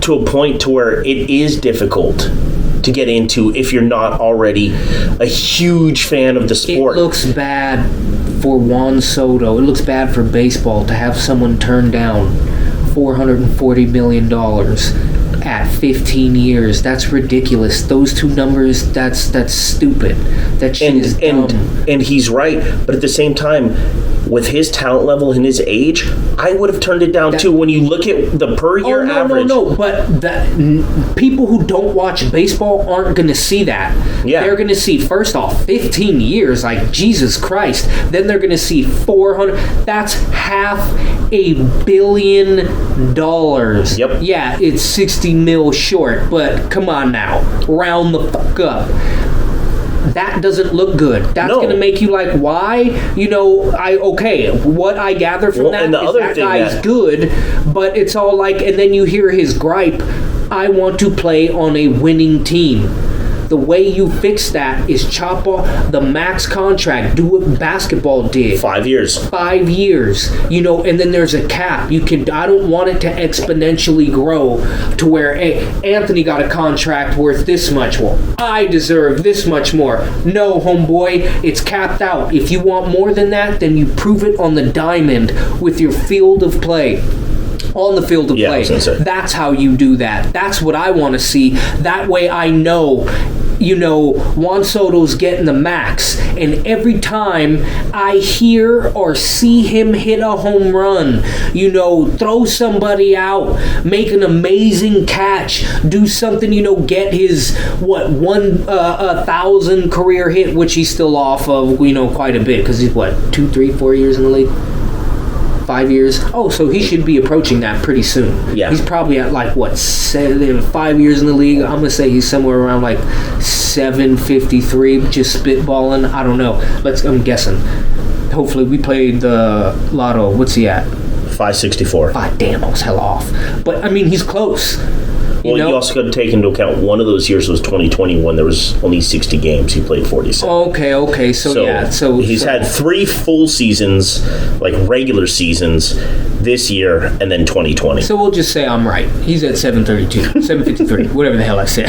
to a point to where it is difficult to get into if you're not already a huge fan of the sport. It looks bad for Juan Soto. It looks bad for baseball to have someone turn down $440 million at 15 years. That's ridiculous. Those two numbers, that's stupid. That shit is dumb. And he's right, but at the same time, with his talent level and his age, I would have turned it down too. When you look at the per year average. No, but people who don't watch baseball aren't going to see that. Yeah. They're going to see, first off, 15 years, like Jesus Christ. Then they're going to see 400. That's $500 million. Yep. Yeah, it's 60 mil short, but come on now. Round the fuck up. That doesn't look good. That's going to make you like, why? What I gather from that is that guy's good, but it's all like, and then you hear his gripe, I want to play on a winning team. The way you fix that is chop off the max contract. Do what basketball did. 5 years. 5 years. And then there's a cap. I don't want it to exponentially grow to where, hey, Anthony got a contract worth this much. Well, I deserve this much more. No, homeboy, it's capped out. If you want more than that, then you prove it on the diamond with your field of play. On the field of play. That's how you do that. That's what I want to see. That way I know, Juan Soto's getting the max. And every time I hear or see him hit a home run, throw somebody out, make an amazing catch, do something, get his, 1,000 career hit, which he's still off of, quite a bit, because he's, 2, 3, 4 years in the league? 5 years. Oh, so he should be approaching that pretty soon. Yeah. He's probably at like, 5 years in the league? I'm going to say he's somewhere around like 753, just spitballing. I don't know. I'm guessing. Hopefully we played the lotto. What's he at? 564. Damn, I was hella off. But, I mean, he's close. You also got to take into account one of those years was 2020 when there was only 60 games. He played 47. Okay. So he's had 3 full seasons, like regular seasons, this year and then 2020. So we'll just say I'm right. He's at 732, 753, whatever the hell I said.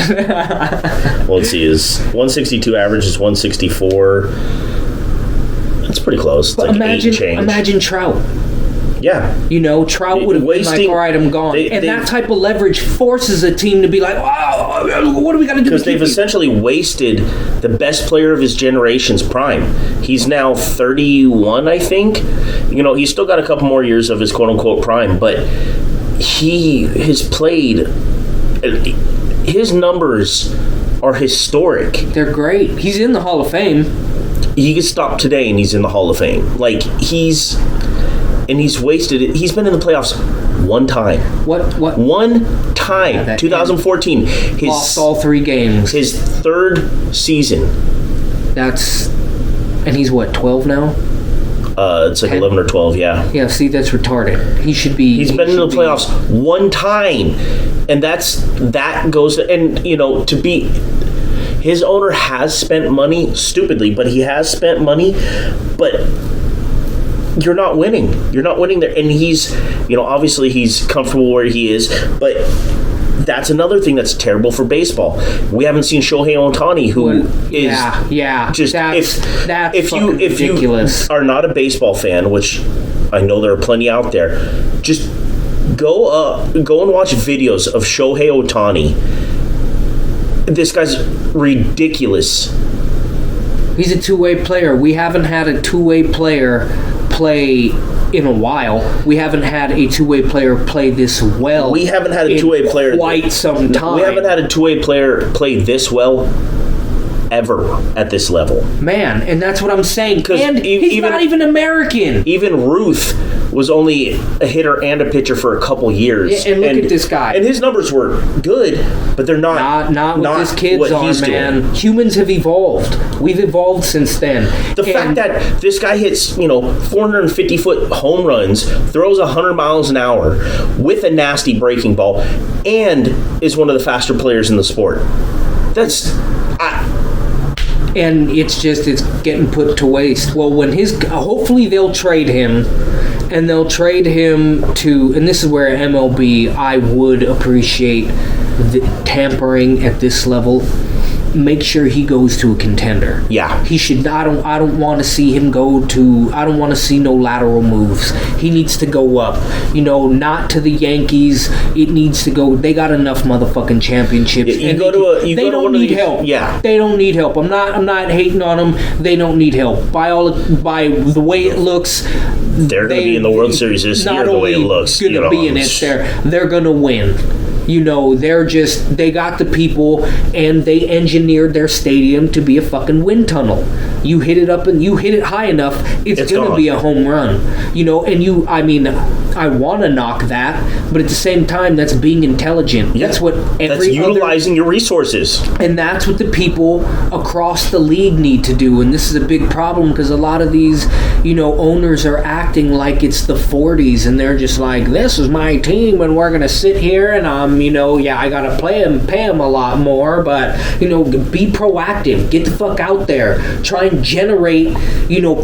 Well, let's see. His 162 average is 164. That's pretty close. It's but like imagine Trout. Yeah. Trout would have been like, all right, I'm gone. And that type of leverage forces a team to be like, wow, what do we got to do? Because they've essentially wasted the best player of his generation's prime. He's now 31, I think. He's still got a couple more years of his quote-unquote prime, but he has played... His numbers are historic. They're great. He's in the Hall of Fame. He gets stopped today, and he's in the Hall of Fame. He's wasted it. He's been in the playoffs one time. What? One time. 2014. Lost all 3 games. His 3rd season. And he's what, 12 now? It's like 11 or 12, yeah. Yeah, see, that's retarded. He's been in the playoffs one time. And that goes, and, to be... His owner has spent money, stupidly, but he has spent money, but... You're not winning. You're not winning there. And he's, obviously he's comfortable where he is, but that's another thing that's terrible for baseball. We haven't seen Shohei Ohtani, who is just that's if ridiculous. You are not a baseball fan, which I know there are plenty out there, just go and watch videos of Shohei Ohtani. This guy's ridiculous. He's a two-way player. We haven't had a two-way player play in a while. We haven't had a two-way player play this well. We haven't had a two-way player quite some time. We haven't had a two-way player play this well ever at this level. Man, and that's what I'm saying. And he's not even American. Even Ruth was only a hitter and a pitcher for a couple years. Yeah, and look at this guy. And his numbers were good, but they're not what his kids are, man. Doing. Humans have evolved. We've evolved since then. The fact that this guy hits, 450-foot home runs, throws 100 miles an hour with a nasty breaking ball, and is one of the faster players in the sport. And it's getting put to waste. Well, hopefully they'll trade him, and they'll trade him to, and this is where MLB, I would appreciate the tampering at this level. Make sure he goes to a contender. Yeah. He should. I don't want to see him go to. I don't want to see no lateral moves. He needs to go up. Not to the Yankees. It needs to go. They got enough motherfucking championships. They don't need help. Yeah. They don't need help. I'm not hating on them. They don't need help. By the way it looks, they're going to be in the World Series this year. The way it looks, going to be in it. They're going to win. They got the people, and they engineered their stadium to be a fucking wind tunnel. You hit it up and you hit it high enough, it's going to be a home run. I want to knock that, but at the same time, that's being intelligent. Yeah. That's utilizing your resources. And that's what the people across the league need to do. And this is a big problem because a lot of these, owners are acting like it's the 40s, and they're just like, this is my team, and we're going to sit here and I got to pay them a lot more, but, be proactive. Get the fuck out there. Try and generate,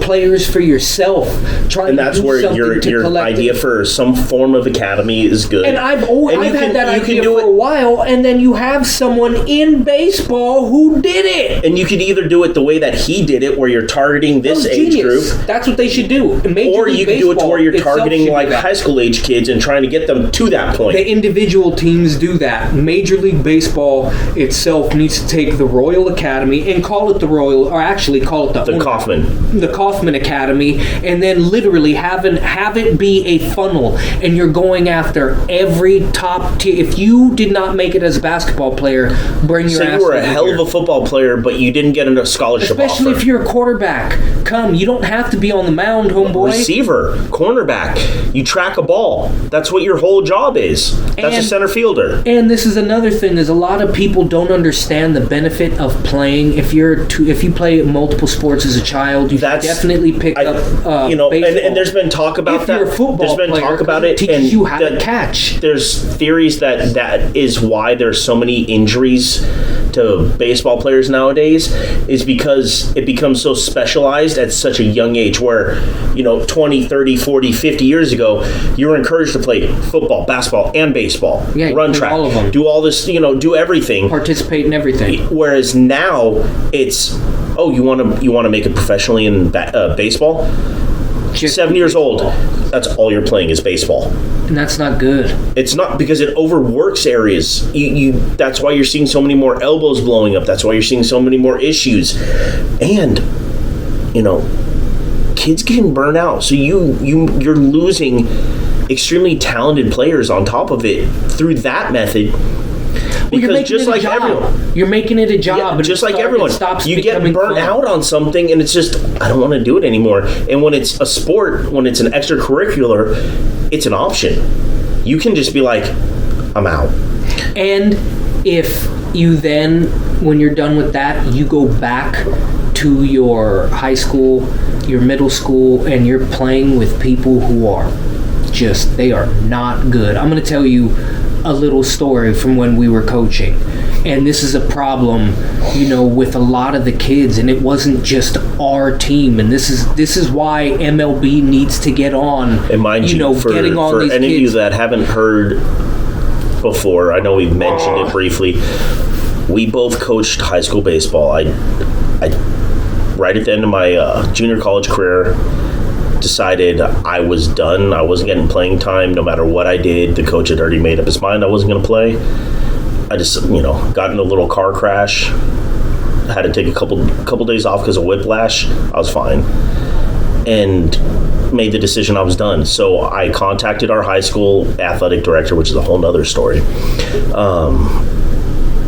players for yourself. And that's where your idea for some form of academy is good. And I've had that idea for a while, and then you have someone in baseball who did it. And you could either do it the way that he did it, where you're targeting this age group. That's what they should do. Or you can do it to where you're targeting like high school age kids and trying to get them to that point. The individual teams teams do that. Major League Baseball itself needs to take the Royal Academy and call it the Royal, or actually call it the Kauffman Academy, and then literally have it be a funnel, and you're going after every top tier. If you did not make it as a basketball player, bring your ass. So you were a hell of a football player, but you didn't get a scholarship Especially offer. If you're a quarterback. Come, you don't have to be on the mound, homeboy. Receiver, cornerback, you track a ball. That's what your whole job is. That's a center fielder. And this is another thing: is a lot of people don't understand the benefit of playing. If you play multiple sports as a child, you should definitely pick up. Baseball. And there's been talk about if that. You're a football there's been player, talk about it, teaches you how to catch. There's theories that is why there's so many injuries to baseball players nowadays, is because it becomes so specialized at such a young age, where 20, 30, 40, 50 years ago you were encouraged to play football, basketball, and baseball. Yeah, run track, all of them. do all this, do everything, participate in everything. Whereas now it's, you want to make it professionally in baseball. Just 7 years old, that's all you're playing is baseball. And that's not good. It's not, because it overworks areas. That's why you're seeing so many more elbows blowing up. That's why you're seeing so many more issues. And, kids getting burnt out. So you're losing extremely talented players on top of it through that method. Because just like everyone, you're making it a job. Just like everyone, you get burnt out on something, and it's just, I don't want to do it anymore. And when it's a sport, when it's an extracurricular, it's an option. You can just be like, I'm out. And if you then, when you're done with that, you go back to your high school, your middle school, and you're playing with people who are they are not good. I'm going to tell you a little story from when we were coaching, and this is a problem with a lot of the kids, and it wasn't just our team, and this is why MLB needs to get on. And mind you, for getting on these any kids. of you that haven't heard before, I know we've mentioned it briefly, we both coached high school baseball. I right at the end of my junior college career, decided I was done. I wasn't getting playing time no matter what I did. The coach had already made up his mind I wasn't going to play. I just, got in a little car crash. Had to take a couple days off because of whiplash. I was fine. And made the decision I was done. So I contacted our high school athletic director, which is a whole nother story,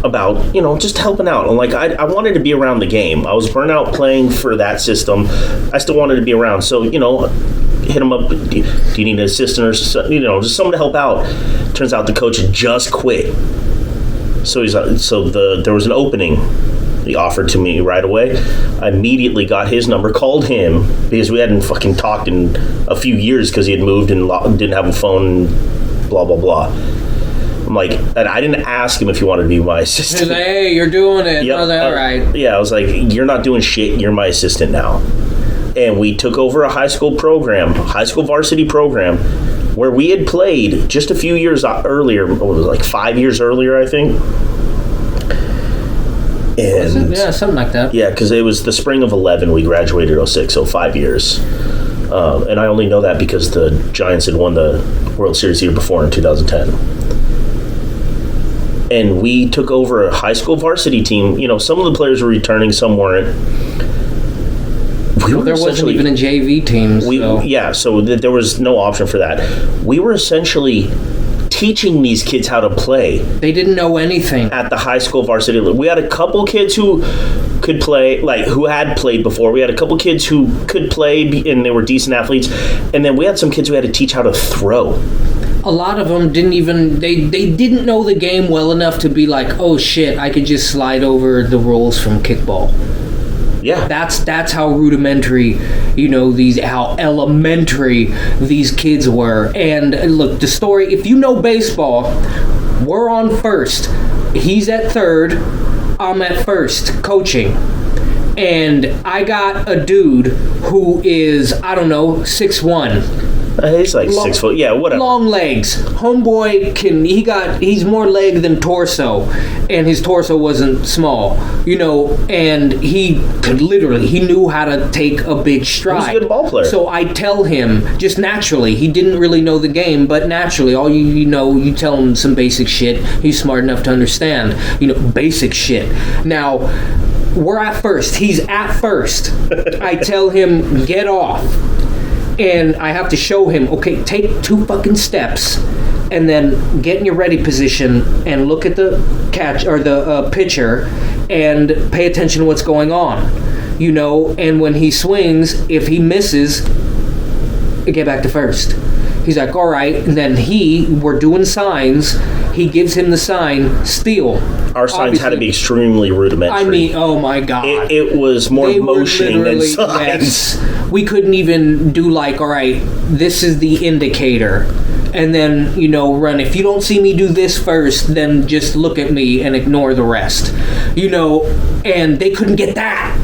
about, just helping out. And I wanted to be around the game. I was burnt out playing for that system. I still wanted to be around. So, hit him up. Do you need an assistant or, just someone to help out? Turns out the coach had just quit. So there was an opening. He offered to me right away. I immediately got his number, called him, because we hadn't fucking talked in a few years because he had moved and didn't have a phone, blah, blah, blah. I'm like, and I didn't ask him if he wanted to be my assistant. He's like, hey, you're doing it. Yep. I was like, all right. Yeah, I was like, you're not doing shit. You're my assistant now. And we took over a high school varsity program, where we had played just a few years earlier. It was like 5 years earlier, I think. And yeah, something like that. Yeah, because it was the spring of 11. We graduated 06, so 5 years. And I only know that because the Giants had won the World Series the year before in 2010. And we took over a high school varsity team. Some of the players were returning, some weren't. There wasn't even a JV team. So there was no option for that. We were essentially teaching these kids how to play. They didn't know anything. At the high school varsity. We had a couple kids who could play, who had played before. We had a couple kids who could play, and they were decent athletes. And then we had some kids who had to teach how to throw. A lot of them didn't even, they didn't know the game well enough to be like, oh shit, I could just slide over the rules from kickball. Yeah. That's how rudimentary, how elementary these kids were. And look, the story, if you know baseball, we're on first. He's at third, I'm at first, coaching. And I got a dude who is, 6'1", He's like 6 foot. Yeah, whatever. Long legs. Homeboy he's more leg than torso, and his torso wasn't small, and he knew how to take a big stride. He was a good ball player. So I tell him, just naturally, he didn't really know the game, but naturally, all you tell him some basic shit, he's smart enough to understand, basic shit. Now, we're at first. He's at first. I tell him, get off. And I have to show him, okay, take 2 fucking steps and then get in your ready position and look at the catch or the pitcher and pay attention to what's going on. And when he swings, if he misses, get back to first. He's like, all right. And then we're doing signs. He gives him the sign, steal. Our signs had to be extremely rudimentary. I mean, oh my God. It was more motion than signs. Yes, we couldn't even do all right, this is the indicator. And then, run. If you don't see me do this first, then just look at me and ignore the rest. And they couldn't get that.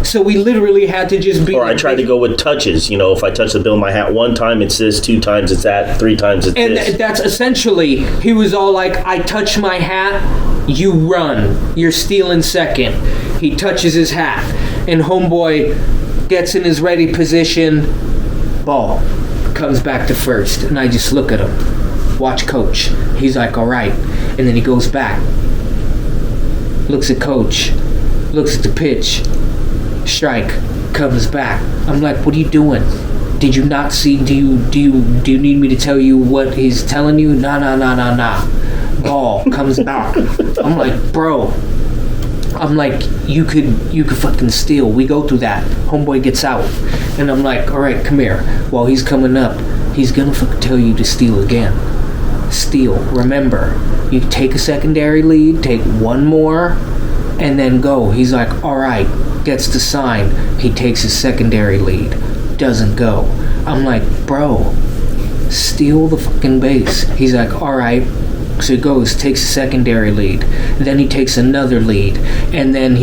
So we literally had to just be... Or I tried to go with touches. If I touch the bill of my hat 1 time, it's this, 2 times it's that, 3 times it's this. And that's essentially, he was all like, I touch my hat, you run. You're stealing second. He touches his hat. And homeboy gets in his ready position. Ball. Comes back to first. And I just look at him. Watch coach. He's like, all right. And then he goes back. Looks at coach. Looks at the pitch. Strike. Comes back. I'm like, what are you doing? Did you not see? Do you need me to tell you what he's telling you? Nah. Ball comes back. I'm like, bro. I'm like, you could fucking steal. We go through that. Homeboy gets out, and I'm like, all right, come here. While he's coming up, he's gonna fucking tell you to steal again. Steal. Remember, you take a secondary lead, take 1 more, and then go. He's like, all right. Gets the sign. He takes his secondary lead. Doesn't go. I'm like, bro, steal the fucking base. He's like, all right. So he goes, takes a secondary lead. Then he takes another lead. And then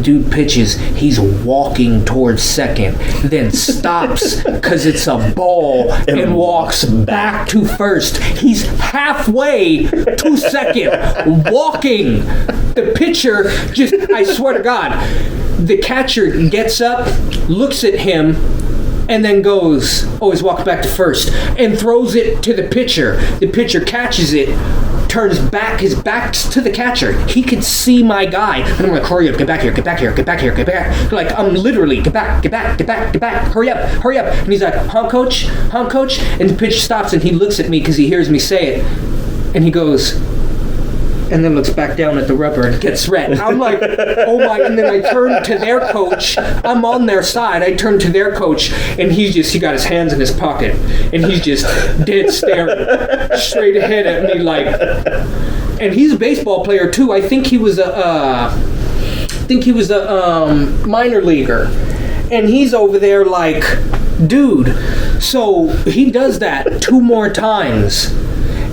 dude pitches. He's walking towards second. Then stops because it's a ball and walks back to first. He's halfway to second, walking. The pitcher I swear to God, the catcher gets up, looks at him, and then goes, he's walked back to first, and throws it to the pitcher. The pitcher catches it, turns back, his back's to the catcher. He could see my guy. And I'm like, hurry up, get back here. Like, I'm literally, get back, hurry up. And he's like, huh, coach? And the pitcher stops, and he looks at me because he hears me say it. And he goes, and then looks back down at the rubber and gets red. I'm like, oh my, and then I turn to their coach. I'm on their side. I turn to their coach, and he got his hands in his pocket, and he's just dead staring straight ahead at me like, and he's a baseball player too. I think he was a minor leaguer, and he's over there like, dude. So he does that 2 more times,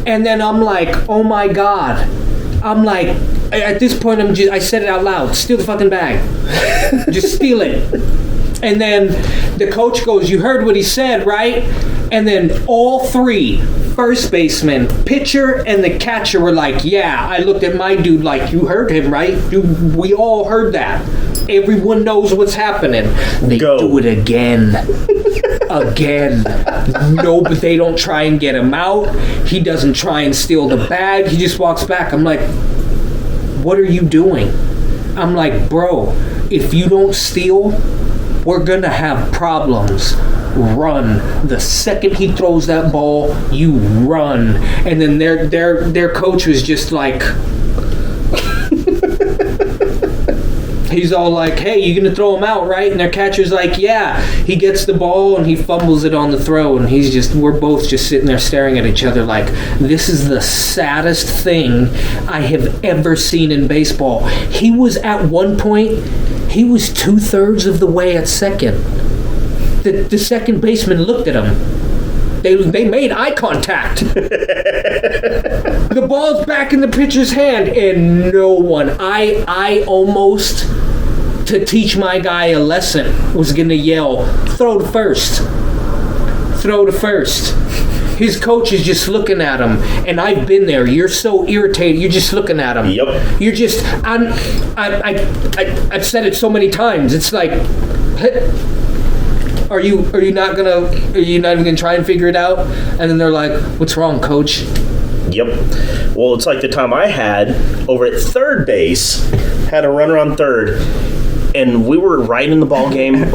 and then I'm like, oh my God. I'm like, at this point, I said it out loud. Steal the fucking bag. Just steal it. And then the coach goes, you heard what he said, right? And then all 3, first baseman, pitcher, and the catcher were like, yeah. I looked at my dude like, you heard him, right? Dude, we all heard that. Everyone knows what's happening. They do it again. No, but they don't try and get him out. He doesn't try and steal the bag. He just walks back. I'm like, what are you doing? I'm like, bro, if you don't steal, we're gonna have problems. Run. The second he throws that ball, you run. And then their coach was just like, he's all like, hey, you gonna throw him out, right? And their catcher's like, yeah. He gets the ball and he fumbles it on the throw, and we're both just sitting there staring at each other like, this is the saddest thing I have ever seen in baseball. He was at one point, he was 2/3 of the way at second. The second baseman looked at him. They made eye contact. The ball's back in the pitcher's hand, and no one. I almost, to teach my guy a lesson, was gonna yell, throw to first. throw to first. His coach is just looking at him, and I've been there. You're so irritated. You're just looking at him. Yep. You're just. I've said it so many times. It's like, are you not even gonna try and figure it out? And then they're like, "What's wrong, coach?" Yep. Well, it's like the time I had over at third base, had a runner on third, and we were right in the ball game.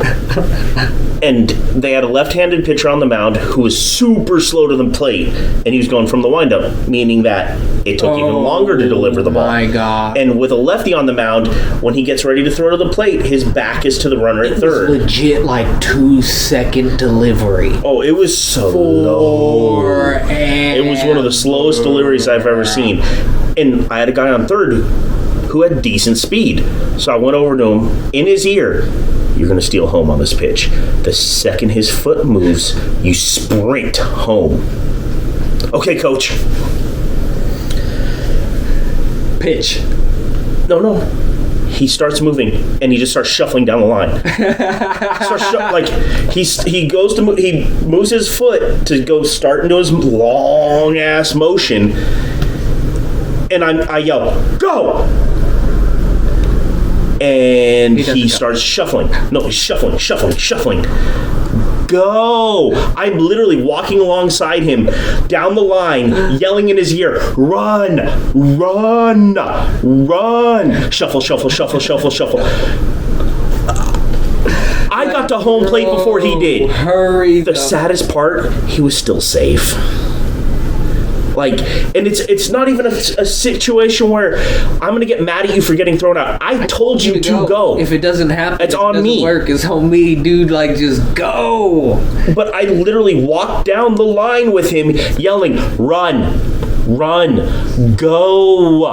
And they had a left-handed pitcher on the mound who was super slow to the plate, and he was going from the windup, meaning that it took even longer to deliver the ball. Oh my God. And with a lefty on the mound, when he gets ready to throw to the plate, his back is to the runner at third. It was legit like 2-second delivery. Oh, it was slow. It was one of the slowest deliveries I've ever seen. And I had a guy on third who had decent speed. So I went over to him in his ear. You're going to steal home on this pitch. The second his foot moves, you sprint home. Okay, coach. Pitch. No. He starts moving, and he just starts shuffling down the line. He moves his foot to go start into his long ass motion, and I yell, "Go!" And he starts shuffling. No, he's shuffling. Go! I'm literally walking alongside him down the line, yelling in his ear, "Run! Shuffle. I got to home plate before he did. Hurry. The saddest part, he was still safe. And it's not even a situation where I'm going to get mad at you for getting thrown out. I told you to go. If it doesn't happen, it's on me. Work, it's on me, dude. Just go. But I literally walked down the line with him yelling, "Run, go."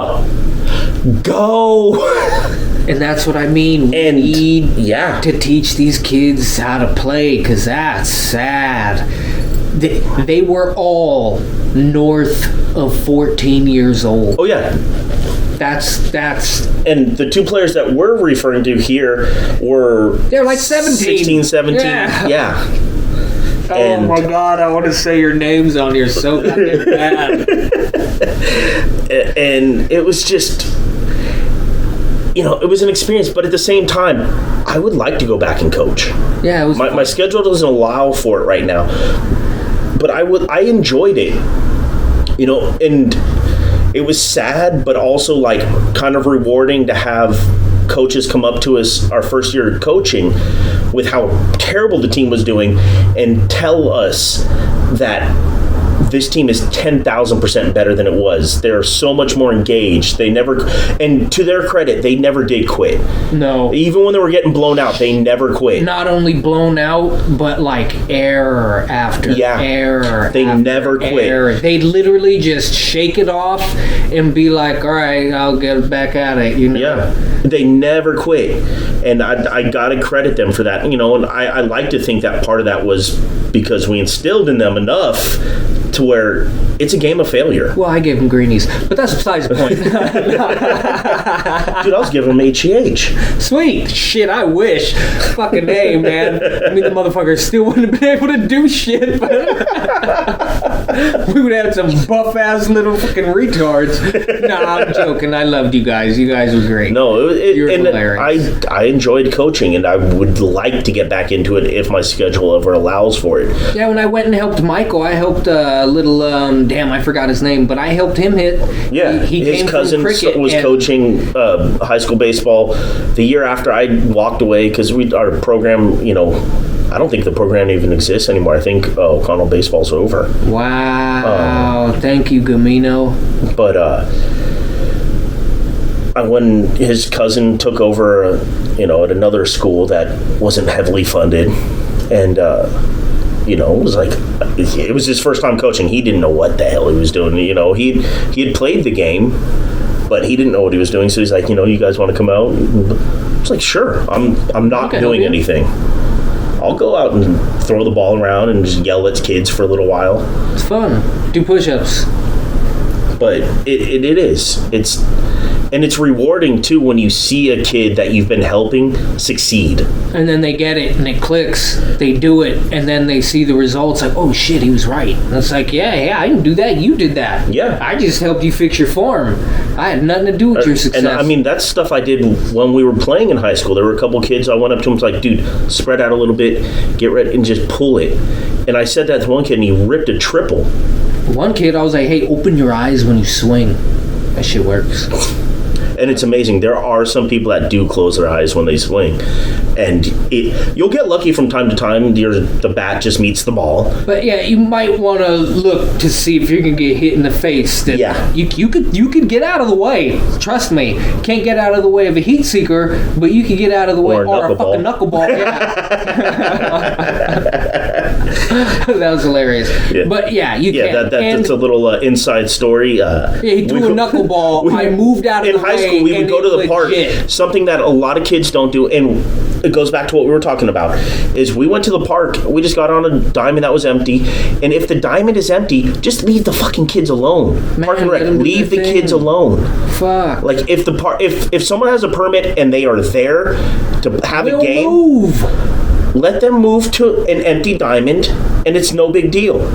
And that's what I mean. We need to teach these kids how to play, because that's sad. They were all north of 14 years old. Oh, yeah. That's And the two players that we're referring to here were... They're like 17. 16, 17. Yeah. Oh, my God. I want to say your names on here so goddamn bad. And it was just... it was an experience, but at the same time, I would like to go back and coach. Yeah, it was my schedule doesn't allow for it right now. But I enjoyed it, and it was sad, but also kind of rewarding to have coaches come up to us our first year coaching with how terrible the team was doing and tell us that this team is 10,000% better than it was. They're so much more engaged. And to their credit, they never did quit. No. Even when they were getting blown out, they never quit. Not only blown out, but error after error. They never quit. Error. They literally just shake it off and be like, all right, I'll get back at it. Yeah. They never quit. And I got to credit them for that. And I like to think that part of that was because we instilled in them enough to where it's a game of failure. Well, I gave him greenies, but that's besides the point. Dude, I was giving him HGH. Sweet. Shit, I wish. Fucking A, man. I mean, the motherfucker still wouldn't have been able to do shit, but we would have some buff-ass little fucking retards. Nah, I'm joking. I loved you guys. You guys were great. No, you're hilarious. I enjoyed coaching, and I would like to get back into it if my schedule ever allows for it. Yeah, when I went and helped Michael, I helped little, I forgot his name, but I helped him hit. Yeah, his cousin was coaching high school baseball the year after I walked away because our program, I don't think the program even exists anymore. I think O'Connell baseball's over. Wow. Thank you, Gamino. But when his cousin took over, at another school that wasn't heavily funded, and it was his first time coaching. He didn't know what the hell he was doing. He had played the game, but he didn't know what he was doing. So he's like, you guys want to come out? I was like, sure. I'm not doing anything. I'll go out and throw the ball around and just yell at kids for a little while. It's fun. Do push-ups. But it is. And it's rewarding, too, when you see a kid that you've been helping succeed. And then they get it, and it clicks. They do it, and then they see the results, like, oh, shit, he was right. And it's like, yeah, I didn't do that. You did that. Yeah. I just helped you fix your form. I had nothing to do with your success. And, I mean, that's stuff I did when we were playing in high school. There were a couple kids, I went up to them, was like, dude, spread out a little bit, get ready, and just pull it. And I said that to one kid, and he ripped a triple. One kid, I was like, hey, open your eyes when you swing. That shit works. And it's amazing. There are some people that do close their eyes when they swing. And you'll get lucky from time to time. The bat just meets the ball. But yeah, you might want to look to see if you can get hit in the face. Yeah. You could get out of the way. Trust me. Can't get out of the way of a heat seeker, but you can get out of the way. Or a fucking knuckleball. Yeah. That was hilarious. Yeah. But yeah, you can. Yeah, that's a little inside story. He threw a knuckleball. I moved out of the way. In high school, we would go to the park. Something that a lot of kids don't do, and it goes back to what we were talking about, is we went to the park. We just got on a diamond that was empty, and if the diamond is empty, just leave the fucking kids alone. Park and rec, leave the kids alone. Fuck. Like if someone has a permit and they are there to have a game, let them move to an empty diamond, and it's no big deal.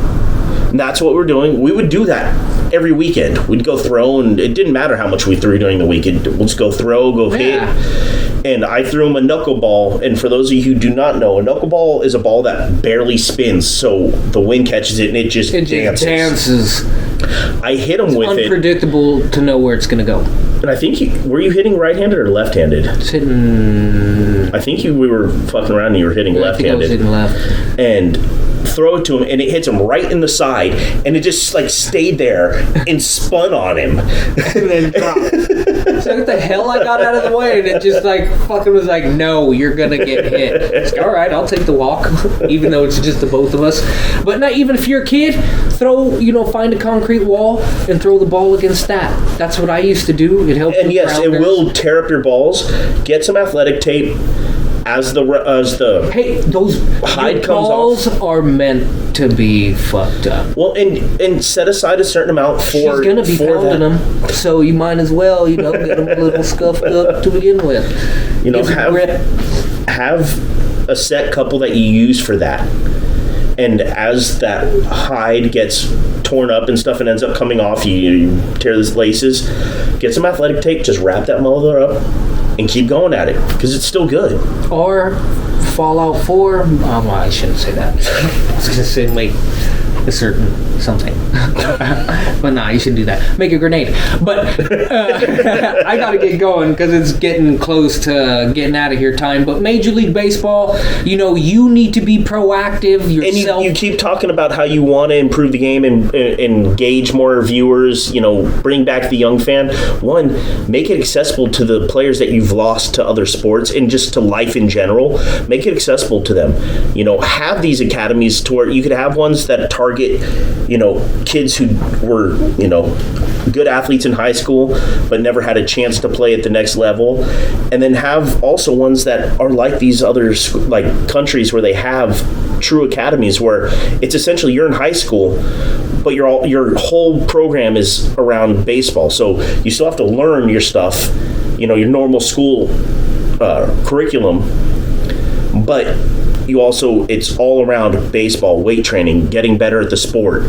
And that's what we're doing. We would do that every weekend. We'd go throw, and it didn't matter how much we threw during the weekend. We'll just go throw, go hit. And I threw him a knuckleball. And for those of you who do not know, a knuckleball is a ball that barely spins, so the wind catches it and it just dances. I hit him with it. It's unpredictable to know where it's going to go. And I think were you hitting right-handed or left-handed? It's hitting. I think we were fucking around and you were hitting left-handed. I was hitting left. And throw it to him, and it hits him right in the side, and it just like stayed there and spun on him, and then dropped. So what the hell? I got out of the way, and it just like fucking was like, no, you're gonna get hit. It's like, all right, I'll take the walk, even though it's just the both of us. But not even if you're a kid, find a concrete wall and throw the ball against that. That's what I used to do. It helps. And yes, it will tear up your balls. Get some athletic tape. As the hey, those hide comes balls off, are meant to be fucked up. Well, and set aside a certain amount for. She's gonna be pounding them, so you might as well, get them a little scuffed up to begin with. Have a set couple that you use for that, and as that hide gets torn up and stuff and ends up coming off, you tear those laces. Get some athletic tape, just wrap that mother up. And keep going at it, because it's still good. Or Fallout 4. Well, I shouldn't say that. I was going to say make a certain something. But nah, you shouldn't do that. Make a grenade. But I got to get going, because it's getting close to getting out of here time. But Major League Baseball, you need to be proactive yourself. And you keep talking about how you want to improve the game and engage more viewers, bring back the young fan. One, make it accessible to the players that you've lost to other sports and just to life in general. Make it accessible to them. Have these academies to where you could have ones that target, kids who were, good athletes in high school but never had a chance to play at the next level, and then have also ones that are like these other countries where they have true academies where it's essentially you're in high school but your whole program is around baseball, so you still have to learn your stuff, your normal school curriculum, but you also, it's all around baseball, weight training, getting better at the sport.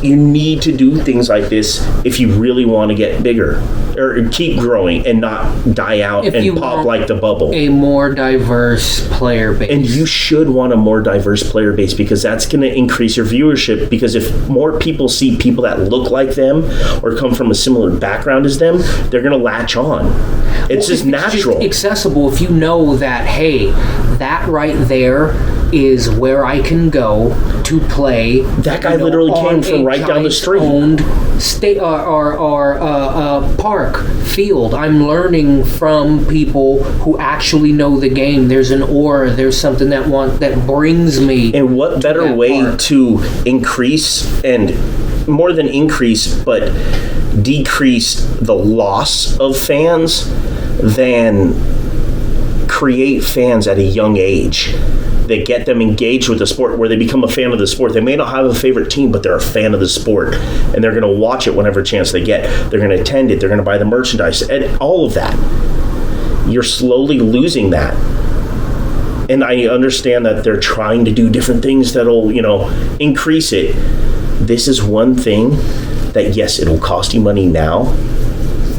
You need to do things like this if you really want to get bigger or keep growing and not die out and pop like the bubble. A more diverse player base. And you should want a more diverse player base, because that's going to increase your viewership, because if more people see people that look like them or come from a similar background as them, they're going to latch on. It's just natural. It's just accessible if you know that, hey, that right there is where I can go to play. That guy literally came from right down the street. Owned state park field. I'm learning from people who actually know the game. There's an aura. There's something that brings me. And what better way to increase, and more than increase, but decrease the loss of fans than create fans at a young age. that get them engaged with the sport, where they become a fan of the sport. They may not have a favorite team, but they're a fan of the sport, and they're going to watch it whenever chance they get. They're going to attend it. They're going to buy the merchandise and all of that. You're slowly losing that. And I understand that they're trying to do different things that'll, increase it. This is one thing that, yes, it'll cost you money now,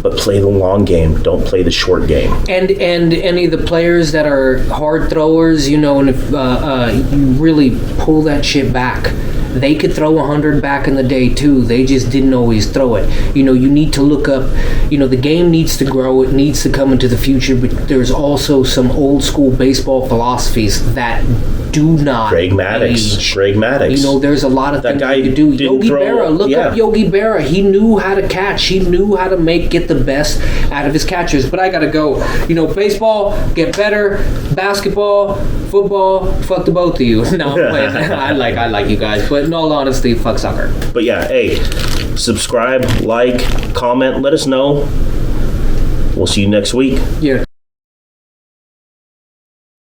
but play the long game. Don't play the short game. And any of the players that are hard throwers, and if you really pull that shit back, they could throw 100 back in the day too. They just didn't always throw it. You need to look up, the game needs to grow. It needs to come into the future, but there's also some old school baseball philosophies that do not Greg Maddux. There's a lot of things you could do. Yogi Berra, look up Yogi Berra. He knew how to catch. He knew how to get the best out of his catchers. But I gotta go. Baseball, get better. Basketball, football, fuck the both of you. No, I'm playing. I like you guys, but in all honesty, fuck soccer. But yeah, hey, subscribe, like, comment, let us know. We'll see you next week. Yeah.